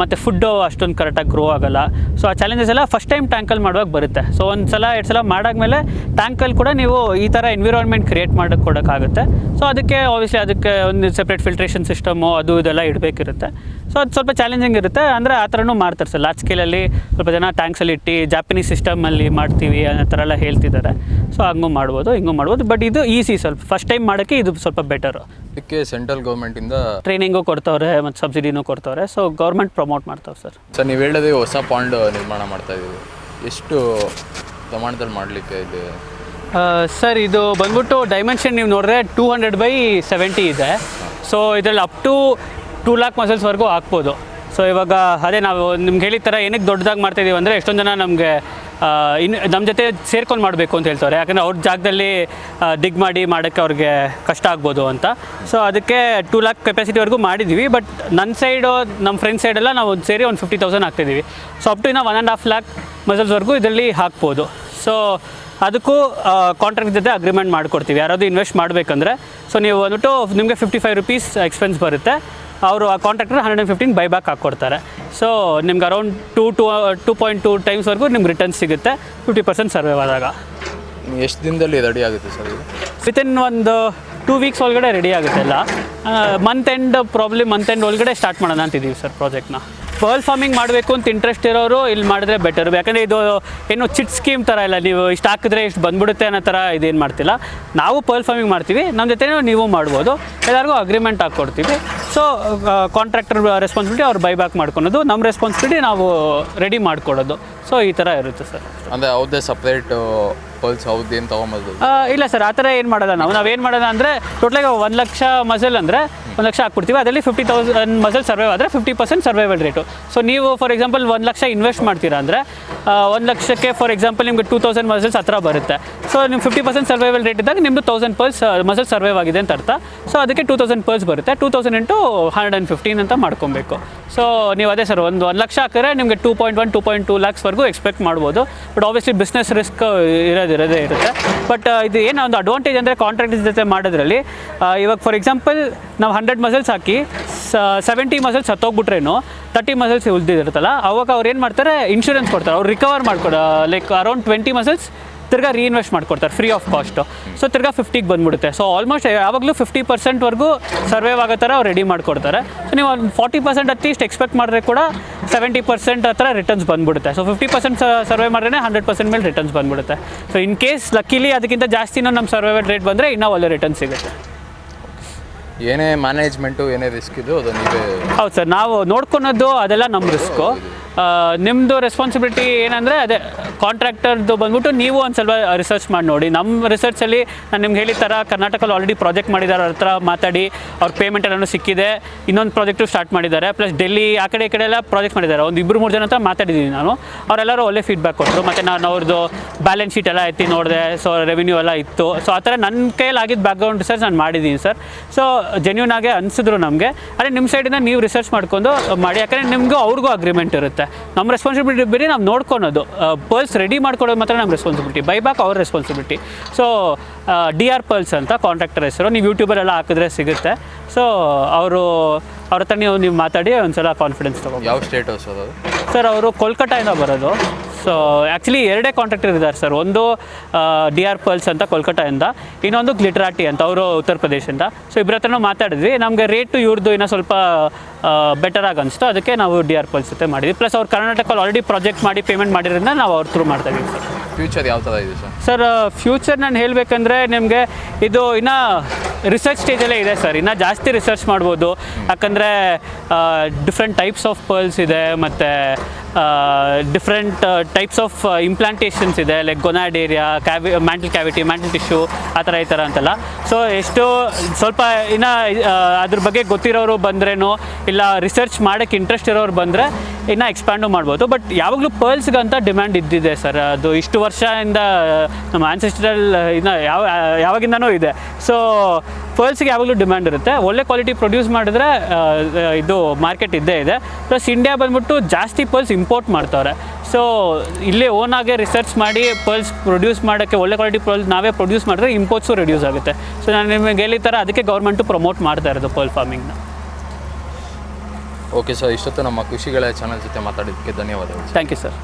ಮತ್ತು ಫುಡ್ಡು ಅಷ್ಟೊಂದು ಕರೆಕ್ಟಾಗಿ ಗ್ರೋ ಆಗೋಲ್ಲ. ಸೊ ಆ ಚಾಲೆಂಜಸ್ ಎಲ್ಲ ಫಸ್ಟ್ ಟೈಮ್ ಟ್ಯಾಂಕಲ್ಲಿ ಮಾಡುವಾಗ ಬರುತ್ತೆ. ಸೊ 1 ಸಲ 2 ಸಲ ಮಾಡಾದ್ಮೇಲೆ ಟ್ಯಾಂಕಲ್ಲಿ ಕೂಡ ನೀವು ಈ ಥರ ಎನ್ವಿರಾನ್ಮೆಂಟ್ ಕ್ರಿಯೇಟ್ ಕೊಡೋಕ್ಕಾಗುತ್ತೆ. ಸೊ ಅದಕ್ಕೆ ಆಬ್ವಿಯಸ್ಲಿ ಅದಕ್ಕೆ ಒಂದು ಸೆಪ್ರೇಟ್ ಫಿಲ್ಟ್ರೇಷನ್ ಸಿಸ್ಟಮು ಅದು ಇದೆಲ್ಲ ಇಡಬೇಕಿರುತ್ತೆ. ಸೊ ಅದು ಸ್ವಲ್ಪ ಚಾಲೆಂಜಿಂಗ್ ಇರುತ್ತೆ. ಅಂದರೆ ಆ ಥರನೂ ಮಾಡ್ತಾರೆ ಸರ್. ಲಾರ್ಜ್ ಸ್ಕೇಲಲ್ಲಿ ಸ್ವಲ್ಪ ಜನ ಟ್ಯಾಂಕ್ಸಲ್ಲಿ ಇಟ್ಟು ಜಾಪನೀಸ್ ಸಿಸ್ಟಮಲ್ಲಿ ಮಾಡ್ತೀವಿ ಅನ್ನೋ ಥರ ಎಲ್ಲ ಹೇಳ್ತಿದ್ದಾರೆ. ಸೊ ಹಂಗೂ ಮಾಡ್ಬೋದು, ಹಿಂಗೂ ಮಾಡ್ಬೋದು. ಬಟ್ ಇದು ಈಸಿ ಸ್ವಲ್ಪ ಫಸ್ಟ್ ಟೈಮ್ ಮಾಡೋಕ್ಕೆ ಇದು ಸ್ವಲ್ಪ ಬೆಟರು. ಇದಕ್ಕೆ ಸೆಂಟ್ರಲ್ ಗೌರ್ಮೆಂಟಿಂದ ಟ್ರೈನಿಂಗು ಕೊಡ್ತವ್ರೆ ಮತ್ತು ಸಬ್ಸಿಡಿನೂ ಕೊಡ್ತವ್ರೆ. ಸೊ ಗೌರ್ಮೆಂಟ್ ಪ್ರಮೋಟ್ ಮಾಡ್ತಾವೆ ಸರ್. ಸರ್ ನೀವು ಹೇಳೋದೇ ಹೊಸ ಪಾಂಡ್ ನಿರ್ಮಾಣ ಮಾಡ್ತಾಯಿದ್ದೀವಿ, ಎಷ್ಟು ಪ್ರಮಾಣದಲ್ಲಿ ಮಾಡಲಿಕ್ಕೆ ಇದೆ ಸರ್? ಇದು ಬಂದ್ಬಿಟ್ಟು ಡೈಮೆನ್ಷನ್ ನೀವು ನೋಡಿದ್ರೆ 200/70 ಇದೆ. ಸೊ ಇದರಲ್ಲಿ ಅಪ್ ಟು 2 lakh ಮಸಲ್ಸ್ವರೆಗೂ ಹಾಕ್ಬೋದು. ಸೊ ಇವಾಗ ಅದೇ ನಾವು ನಿಮ್ಗೆ ಹೇಳಿದ ಥರ ಏನಕ್ಕೆ ದೊಡ್ಡದಾಗಿ ಮಾಡ್ತಾಯಿದ್ದೀವಿ ಅಂದರೆ, ಎಷ್ಟೊಂದು ಜನ ನಮಗೆ ನಮ್ಮ ಜೊತೆ ಸೇರ್ಕೊಂಡು ಮಾಡಬೇಕು ಅಂತ ಹೇಳ್ತಾರೆ. ಯಾಕಂದರೆ ಅವ್ರ ಜಾಗದಲ್ಲಿ ಡಿಗ್ ಮಾಡಿ ಮಾಡೋಕ್ಕೆ ಅವ್ರಿಗೆ ಕಷ್ಟ ಆಗ್ಬೋದು ಅಂತ. ಸೊ ಅದಕ್ಕೆ 2 lakh ಕೆಪಾಸಿಟಿವರೆಗೂ ಮಾಡಿದ್ದೀವಿ. ಬಟ್ ನನ್ನ ಸೈಡು ನಮ್ಮ ಫ್ರೆಂಡ್ ಸೈಡೆಲ್ಲ ನಾವು ಸೇರಿ ಒಂದು 50,000 ಹಾಕ್ತಿದ್ದೀವಿ. ಸೊ ಅಪ್ ಟು ಇನ್ನೂ 1.5 lakh ಮಸಲ್ಸ್ವರೆಗೂ ಇದರಲ್ಲಿ ಹಾಕ್ಬೋದು. ಸೊ ಅದಕ್ಕೂ ಕಾಂಟ್ರಾಕ್ಟ್ ಜೊತೆ ಅಗ್ರಿಮೆಂಟ್ ಮಾಡಿಕೊಡ್ತೀವಿ ಯಾರಾದರೂ ಇನ್ವೆಸ್ಟ್ ಮಾಡಬೇಕಂದ್ರೆ. ಸೊ ನೀವು ಬಂದ್ಬಿಟ್ಟು ನಿಮಗೆ 55 rupees ಎಕ್ಸ್ಪೆನ್ಸ್ ಬರುತ್ತೆ. ಅವರು ಆ ಕಾಂಟ್ರಾಕ್ಟರ್ 115 ಬೈ ಬ್ಯಾಕ್ ಹಾಕ್ಕೊಡ್ತಾರೆ. ಸೊ ನಿಮ್ಗೆ ಅರೌಂಡ್ 2.2 ಟೈಮ್ಸ್ವರೆಗೂ ನಿಮ್ಗೆ ರಿಟರ್ನ್ ಸಿಗುತ್ತೆ 50% ಸರ್ವೈವ್ ಆದಾಗ. ಎಷ್ಟು ದಿನದಲ್ಲಿ ರೆಡಿ ಆಗುತ್ತೆ ಸರ್ ಇದು? ವಿತಿನ್ ಒಂದು 2 weeks ಒಳಗಡೆ ರೆಡಿ ಆಗುತ್ತೆ ಎಲ್ಲ. ಮಂತ್ ಎಂಡ್ ಒಳಗಡೆ ಸ್ಟಾರ್ಟ್ ಮಾಡೋಣ ಅಂತಿದ್ದೀವಿ ಸರ್ ಪ್ರಾಜೆಕ್ಟ್ನ. ಪರ್ಲ್ ಫಾರ್ಮಿಂಗ್ ಮಾಡಬೇಕು ಅಂತ ಇಂಟ್ರೆಸ್ಟ್ ಇರೋರು ಇಲ್ಲಿ ಮಾಡಿದ್ರೆ ಬೆಟರ್. ಯಾಕಂದರೆ ಇದು ಏನು ಚಿಟ್ ಸ್ಕೀಮ್ ಥರ ಇಲ್ಲ, ನೀವು ಇಷ್ಟು ಹಾಕಿದ್ರೆ ಇಷ್ಟು ಬಂದ್ಬಿಡುತ್ತೆ ಅನ್ನೋ ಥರ ಇದೇನು ಮಾಡ್ತಿಲ್ಲ. ನಾವು ಪರ್ಲ್ ಫಾರ್ಮಿಂಗ್ ಮಾಡ್ತೀವಿ, ನಮ್ಮ ಜೊತೆ ನೀವು ಮಾಡ್ಬೋದು, ಎಲ್ಲರಿಗೂ ಅಗ್ರಿಮೆಂಟ್ ಹಾಕ್ಕೊಡ್ತೀವಿ. ಸೊ ಕಾಂಟ್ರಾಕ್ಟರ್ ರೆಸ್ಪಾನ್ಸಿಬಿಲಿಟಿ ಅವ್ರು ಬೈಬ್ಯಾಕ್ ಮಾಡ್ಕೊಳೋದು, ನಮ್ಮ ರೆಸ್ಪಾನ್ಸಿಬಿಲಿಟಿ ನಾವು ರೆಡಿ ಮಾಡಿಕೊಡೋದು. ಸೊ ಈ ಥರ ಇರುತ್ತೆ ಸರ್. ಅಂದರೆ ಅವ್ರದ್ದೇ ಸಪ್ರೇಟ್ ಪಲ್ಸ್ ಅವ್ರದ್ದೇನು ತೊಗೊಂಬೋದು? ಇಲ್ಲ ಸರ್, ಆ ಥರ ಏನು ಮಾಡೋಲ್ಲ. ನಾವೇನು ಮಾಡೋಣ ಅಂದರೆ ಟೋಟಲಾಗಿ 1 ಲಕ್ಷ ಮಸಲ್ ಅಂದರೆ 1 ಲಕ್ಷ ಹಾಕ್ಬಿಡ್ತೀವಿ. ಅದರಲ್ಲಿ 50,000 ಮಸಲ್ ಸರ್ವೈವ್ ಆದರೆ 50% ಸರ್ವೈವಲ್ ರೇಟು. ಸೊ ನೀವು ಫಾರ್ ಎಕ್ಸಾಂಪಲ್ 1 ಲಕ್ಷ ಇನ್ವೆಸ್ಟ್ ಮಾಡ್ತೀರಾ ಅಂದರೆ 1 ಲಕ್ಷಕ್ಕೆ ಫಾರ್ ಎಕ್ಸಾಂಪಲ್ ನಿಮಗೆ 2,000 ಮಸಲ್ಸ್ ಹತ್ರ ಬರುತ್ತೆ. ಸೊ ನಿಮ್ಮ 50% ಸರ್ವೈವಲ್ ರೇಟ್ ಇದ್ದಾಗ ನಿಮ್ಮದು 1,000 ಪಲ್ಸ್ ಮಸಲ್ ಸರ್ವೈವ್ ಆಗಿದೆ ಅಂತ ಅರ್ಥ. ಸೊ ಅದಕ್ಕೆ 2,000 ಪಲ್ಸ್ ಬರುತ್ತೆ. 2,000 ಇಂಟು 115 ಅಂತ ಮಾಡ್ಕೊಬೇಕು. ಸೊ ನೀವು ಅದೇ ಸರ್, 1 ಲಕ್ಷ ಹಾಕಿದ್ರೆ ನಿಮಗೆ 2.1 2.2 ಲ್ಯಾಕ್ಸ್ವರೆಗೂ ಎಕ್ಸ್ಪೆಕ್ಟ್ ಮಾಡ್ಬೋದು. ಬಟ್ ಆಬ್ವಿಯಸ್ಲಿ ಬಿಸ್ನೆಸ್ ರಿಸ್ಕ್ ಇರೋದೇ ಇರುತ್ತೆ. ಬಟ್ ಇದು ಏನೋ ಒಂದು ಅಡ್ವಾಂಟೇಜ್ ಅಂದರೆ ಕಾಂಟ್ರಾಕ್ಟರ್ ಜೊತೆ ಮಾಡೋದ್ರಲ್ಲಿ, ಇವಾಗ ಫಾರ್ ಎಕ್ಸಾಂಪಲ್ ನಾವು 100 ಮಸಲ್ಸ್ ಹಾಕಿ 70 ಮಸಲ್ಸ್ ಹತ್ತೋಗ್ಬಿಟ್ರೇನು 30 ಮಸಲ್ಸ್ ಉಳಿದಿರುತ್ತಲ್ಲ, ಅವಾಗ ಅವ್ರು ಏನು ಮಾಡ್ತಾರೆ, ಇನ್ಶೂರೆನ್ಸ್ ಕೊಡ್ತಾರೆ. ಅವ್ರು ರಿಕವರ್ ಮಾಡ್ಕೊಡೋ ಲೈಕ್ ಅರೌಂಡ್ 20 ಮಸಲ್ಸ್ ತಿರ್ಗಾ ರೀಇನ್ವೆಸ್ಟ್ ಮಾಡ್ಕೊಡ್ತಾರೆ ಫ್ರೀ ಆಫ್ ಕಾಸ್ಟು. ಸೊ ತಿರ್ಗಾ 50ಗೆ ಬಂದುಬಿಡುತ್ತೆ. ಸೊ ಆಲ್ಮೋಸ್ಟ್ ಯಾವಾಗಲೂ 50%ವರೆಗೂ ಸರ್ವೈವ್ ಆಗೋ ಥರ ಅವ್ರು ರೆಡಿ ಮಾಡಿಕೊಡ್ತಾರೆ. ಸೊ ನೀವು ಒಂದು 40% ಅಟ್ಲೀಸ್ಟ್ ಎಕ್ಸ್ಪೆಕ್ಟ್ ಮಾಡಿದ್ರೆ ಕೂಡ 70% ಹತ್ರ ರಿಟರ್ನ್ಸ್ ಬಂದುಬಿಡುತ್ತೆ. ಸೊ 50% ಸರ್ವೈವ್ ಮಾಡಿದ್ರೆ 100% ಮೇಲೆ ರಿಟರ್ನ್ಸ್ ಬಂದುಬಿಡುತ್ತೆ. ಸೊ ಇನ್ ಕೇಸ್ ಲಕ್ಕಿಲಿ ಅದಕ್ಕಿಂತ ಜಾಸ್ತಿನೂ ನಮ್ಮ ಸರ್ವೈವಲ್ ರೇಟ್ ಬಂದರೆ ಇನ್ನೂ ಒಳ್ಳೆ ರಿಟರ್ನ್ ಸಿಗುತ್ತೆ. ಏನೇ ಮ್ಯಾನೇಜ್ಮೆಂಟು ಏನೇ ರಿಸ್ಕ್ ಇದು ಅದು ನೀವೇ? ಹೌದು ಸರ್, ನಾವು ನೋಡ್ಕೊಳೋದು ಅದೆಲ್ಲ ನಮ್ಮ ರಿಸ್ಕು. ನಿಮ್ಮದು ರೆಸ್ಪಾನ್ಸಿಬಿಲಿಟಿ ಏನಂದರೆ ಅದೇ ಕಾಂಟ್ರಾಕ್ಟರ್ದು ಬಂದ್ಬಿಟ್ಟು ನೀವು ಒಂದು ಸ್ವಲ್ಪ ರಿಸರ್ಚ್ ಮಾಡಿ ನೋಡಿ. ನಮ್ಮ ರಿಸರ್ಚಲ್ಲಿ ನಾನು ನಿಮ್ಗೆ ಹೇಳಿದ ಥರ ಕರ್ನಾಟಕಲ್ಲಿ ಆಲ್ರೆಡಿ ಪ್ರಾಜೆಕ್ಟ್ ಮಾಡಿದ್ದಾರೆ, ಅವ್ರ ಹತ್ರ ಮಾತಾಡಿ ಅವ್ರ ಪೇಮೆಂಟ್ ಎಲ್ಲನೂ ಸಿಕ್ಕಿದೆ. ಇನ್ನೊಂದು ಪ್ರಾಜೆಕ್ಟು ಸ್ಟಾರ್ಟ್ ಮಾಡಿದ್ದಾರೆ, ಪ್ಲಸ್ ಡೆಲ್ಲಿ ಆ ಕಡೆ ಈ ಕಡೆ ಎಲ್ಲ ಪ್ರಾಜೆಕ್ಟ್ ಮಾಡಿದ್ದಾರೆ. ಒಂದು 2-3 ಜನ ಹತ್ರ ಮಾತಾಡಿದ್ದೀನಿ ನಾನು. ಅವರೆಲ್ಲರೂ ಒಳ್ಳೆ ಫೀಡ್ಬ್ಯಾಕ್ ಕೊಟ್ಟರು. ಮತ್ತು ನಾನು ಅವ್ರದ್ದು ಬ್ಯಾಲೆನ್ಸ್ ಶೀಟ್ ಎಲ್ಲ ಎತ್ತಿ ನೋಡಿದೆ. ಸೊ ರೆವಿನ್ಯೂ ಎಲ್ಲ ಇತ್ತು. ಸೊ ಆ ಥರ ನನ್ನ ಕೈಯಲ್ಲಿ ಆಗಿದ್ದು ಬ್ಯಾಕ್ಗ್ರೌಂಡ್ ರಿಸರ್ಚ್ ನಾನು ಮಾಡಿದ್ದೀನಿ ಸರ್. ಸೊ ಜೆನ್ಯೂನ್ ಆಗೇ ಅನಿಸಿದ್ರು ನಮಗೆ. ಅದೇ ನಿಮ್ಮ ಸೈಡಿಂದ ನೀವು ರಿಸರ್ಚ್ ಮಾಡ್ಕೊಂಡು ಮಾಡಿ, ಯಾಕಂದರೆ ನಿಮಗೂ ಅವ್ರಿಗೂ ಅಗ್ರಿಮೆಂಟ್ ಇರುತ್ತೆ. ನಮ್ಮ ರೆಸ್ಪಾನ್ಸಿಬಿಲಿಟಿ ಬೇರೆ, ನಾವು ನೋಡ್ಕೊಳೋದು. ಪರ್ಲ್ಸ್ ರೆಡಿ ಮಾಡ್ಕೊಡೋದು ಮಾತ್ರ ನಮ್ಮ ರೆಸ್ಪಾನ್ಸಿಬಿಲಿಟಿ, ಬೈಬ್ಯಾಕ್ ಅವ್ರ ರೆಸ್ಪಾನ್ಸಿಬಿಲಿಟಿ. ಸೊ DR ಪರ್ಲ್ಸ್ ಅಂತ ಕಾಂಟ್ರಾಕ್ಟರ್ ಹೆಸರು, ನೀವು ಯೂಟ್ಯೂಬಲ್ಲೆಲ್ಲ ಹಾಕಿದ್ರೆ ಸಿಗುತ್ತೆ. ಸೊ ಅವ್ರ ಹತ್ರ ನೀವು ಮಾತಾಡಿ ಒಂದ್ಸಲ ಕಾನ್ಫಿಡೆನ್ಸ್ ತೊಗೊಂಡು. ಯಾವ ಸ್ಟೇಟ್ ಅದು ಸರ್? ಅವರು ಕೋಲ್ಕತ್ತಾಯಿಂದ ಬರೋದು. ಸೊ ಆ್ಯಕ್ಚುಲಿ 2 ಕಾಂಟ್ರಾಕ್ಟರ್ ಇದ್ದಾರೆ ಸರ್. ಒಂದು DR ಪರ್ಲ್ಸ್ ಅಂತ ಕೋಲ್ಕತ್ತಾಯಿಂದ, ಇನ್ನೊಂದು ಗ್ಲಿಟರಾಟಿ ಅಂತ, ಅವರು ಉತ್ತರ ಪ್ರದೇಶದಿಂದ. ಸೊ ಇಬ್ಬರ ಹತ್ರನೂ ಮಾತಾಡಿದ್ವಿ. ನಮಗೆ ರೇಟು ಇವ್ರದ್ದು ಇನ್ನೂ ಸ್ವಲ್ಪ ಬೆಟರಾಗಿ ಅನಿಸ್ತು. ಅದಕ್ಕೆ ನಾವು DR ಪರ್ಲ್ಸ್ ಜೊತೆ ಮಾಡಿದ್ವಿ. ಪ್ಲಸ್ ಅವ್ರು ಕರ್ನಾಟಕಲ್ಲಿ ಆಲ್ರೆಡಿ ಪ್ರಾಜೆಕ್ಟ್ ಮಾಡಿ ಪೇಮೆಂಟ್ ಮಾಡಿರೋದ್ರಿಂದ ನಾವು ಅವ್ರ ಥ್ರೂ ಮಾಡ್ತಾ ಇದ್ದೀವಿ ಸರ್. ಫ್ಯೂಚರ್ ಯಾವ ಥರ ಇದೆ ಸರ್? ಸರ್ ಫ್ಯೂಚರ್ ನಾನು ಹೇಳಬೇಕಂದ್ರೆ ನಿಮಗೆ ಇದು ಇನ್ನೂ ರಿಸರ್ಚ್ ಸ್ಟೇಜಲ್ಲೇ ಇದೆ ಸರ್. ಇನ್ನೂ ಜಾಸ್ತಿ ರಿಸರ್ಚ್ ಮಾಡ್ಬೋದು. ಯಾಕಂದರೆ ಡಿಫ್ರೆಂಟ್ ಟೈಪ್ಸ್ ಆಫ್ ಪರ್ಲ್ಸ್ ಇದೆ, ಮತ್ತು ಡಿಫ್ರೆಂಟ್ ಟೈಪ್ಸ್ ಆಫ್ ಇಂಪ್ಲಾಂಟೇಷನ್ಸ್ ಇದೆ, like gonad area, mantle cavity, mantle tissue, ಆ ಥರ ಈ ಥರ ಅಂತೆಲ್ಲ. ಸೊ ಎಷ್ಟು ಸ್ವಲ್ಪ ಇನ್ನು ಅದ್ರ ಬಗ್ಗೆ ಗೊತ್ತಿರೋರು ಬಂದ್ರೇನು, ಇಲ್ಲ ರಿಸರ್ಚ್ ಮಾಡೋಕ್ಕೆ ಇಂಟ್ರೆಸ್ಟ್ ಇರೋರು ಬಂದರೆ ಇನ್ನೂ ಎಕ್ಸ್ಪ್ಯಾಂಡು ಮಾಡ್ಬೋದು. ಬಟ್ ಯಾವಾಗಲೂ ಪರ್ಲ್ಸ್ಗಂತ ಡಿಮ್ಯಾಂಡ್ ಇದ್ದಿದೆ ಸರ್. ಅದು ಇಷ್ಟು ವರ್ಷದಿಂದ ನಮ್ಮ ಆನ್ಸೆಸ್ಟ್ರಲ್ ಇನ್ನು ಯಾವಾಗಿಂದನೂ ಇದೆ. ಸೊ ಪರ್ಲ್ಸ್ಗೆ ಯಾವಾಗಲೂ ಡಿಮ್ಯಾಂಡ್ ಇರುತ್ತೆ. ಒಳ್ಳೆ ಕ್ವಾಲಿಟಿ ಪ್ರೊಡ್ಯೂಸ್ ಮಾಡಿದ್ರೆ ಇದು ಮಾರ್ಕೆಟ್ ಇದ್ದೇ ಇದೆ. ಪ್ಲಸ್ ಇಂಡಿಯಾ ಬಂದ್ಬಿಟ್ಟು ಜಾಸ್ತಿ ಪರ್ಲ್ಸ್ ಇಂಪೋರ್ಟ್ ಮಾಡ್ತಾರೆ. ಸೊ ಇಲ್ಲೇ ಓನಾಗೆ ರಿಸರ್ಚ್ ಮಾಡಿ ಪರ್ಲ್ಸ್ ಪ್ರೊಡ್ಯೂಸ್ ಮಾಡೋಕ್ಕೆ, ಒಳ್ಳೆ ಕ್ವಾಲಿಟಿ ಪರ್ಲ್ಸ್ ನಾವೇ ಪ್ರೊಡ್ಯೂಸ್ ಮಾಡಿದ್ರೆ ಇಂಪೋರ್ಟ್ಸು ರೆಡ್ಯೂಸ್ ಆಗುತ್ತೆ. ಸೊ ನಾನು ನಿಮಗೆ ಹೇಳಿ ಥರ ಅದಕ್ಕೆ ಗೌರ್ಮೆಂಟು ಪ್ರಮೋಟ್ ಮಾಡ್ತಾ ಇರೋದು ಪರ್ಲ್ ಫಾರ್ಮಿಂಗ್ನ. ಓಕೆ ಸರ್, ಇಷ್ಟೊತ್ತು ನಮ್ಮ ಕೃಷಿಗಳ ಚಾನಲ್ ಜೊತೆ ಮಾತಾಡೋದಕ್ಕೆ ಧನ್ಯವಾದಗಳು. Thank you sir.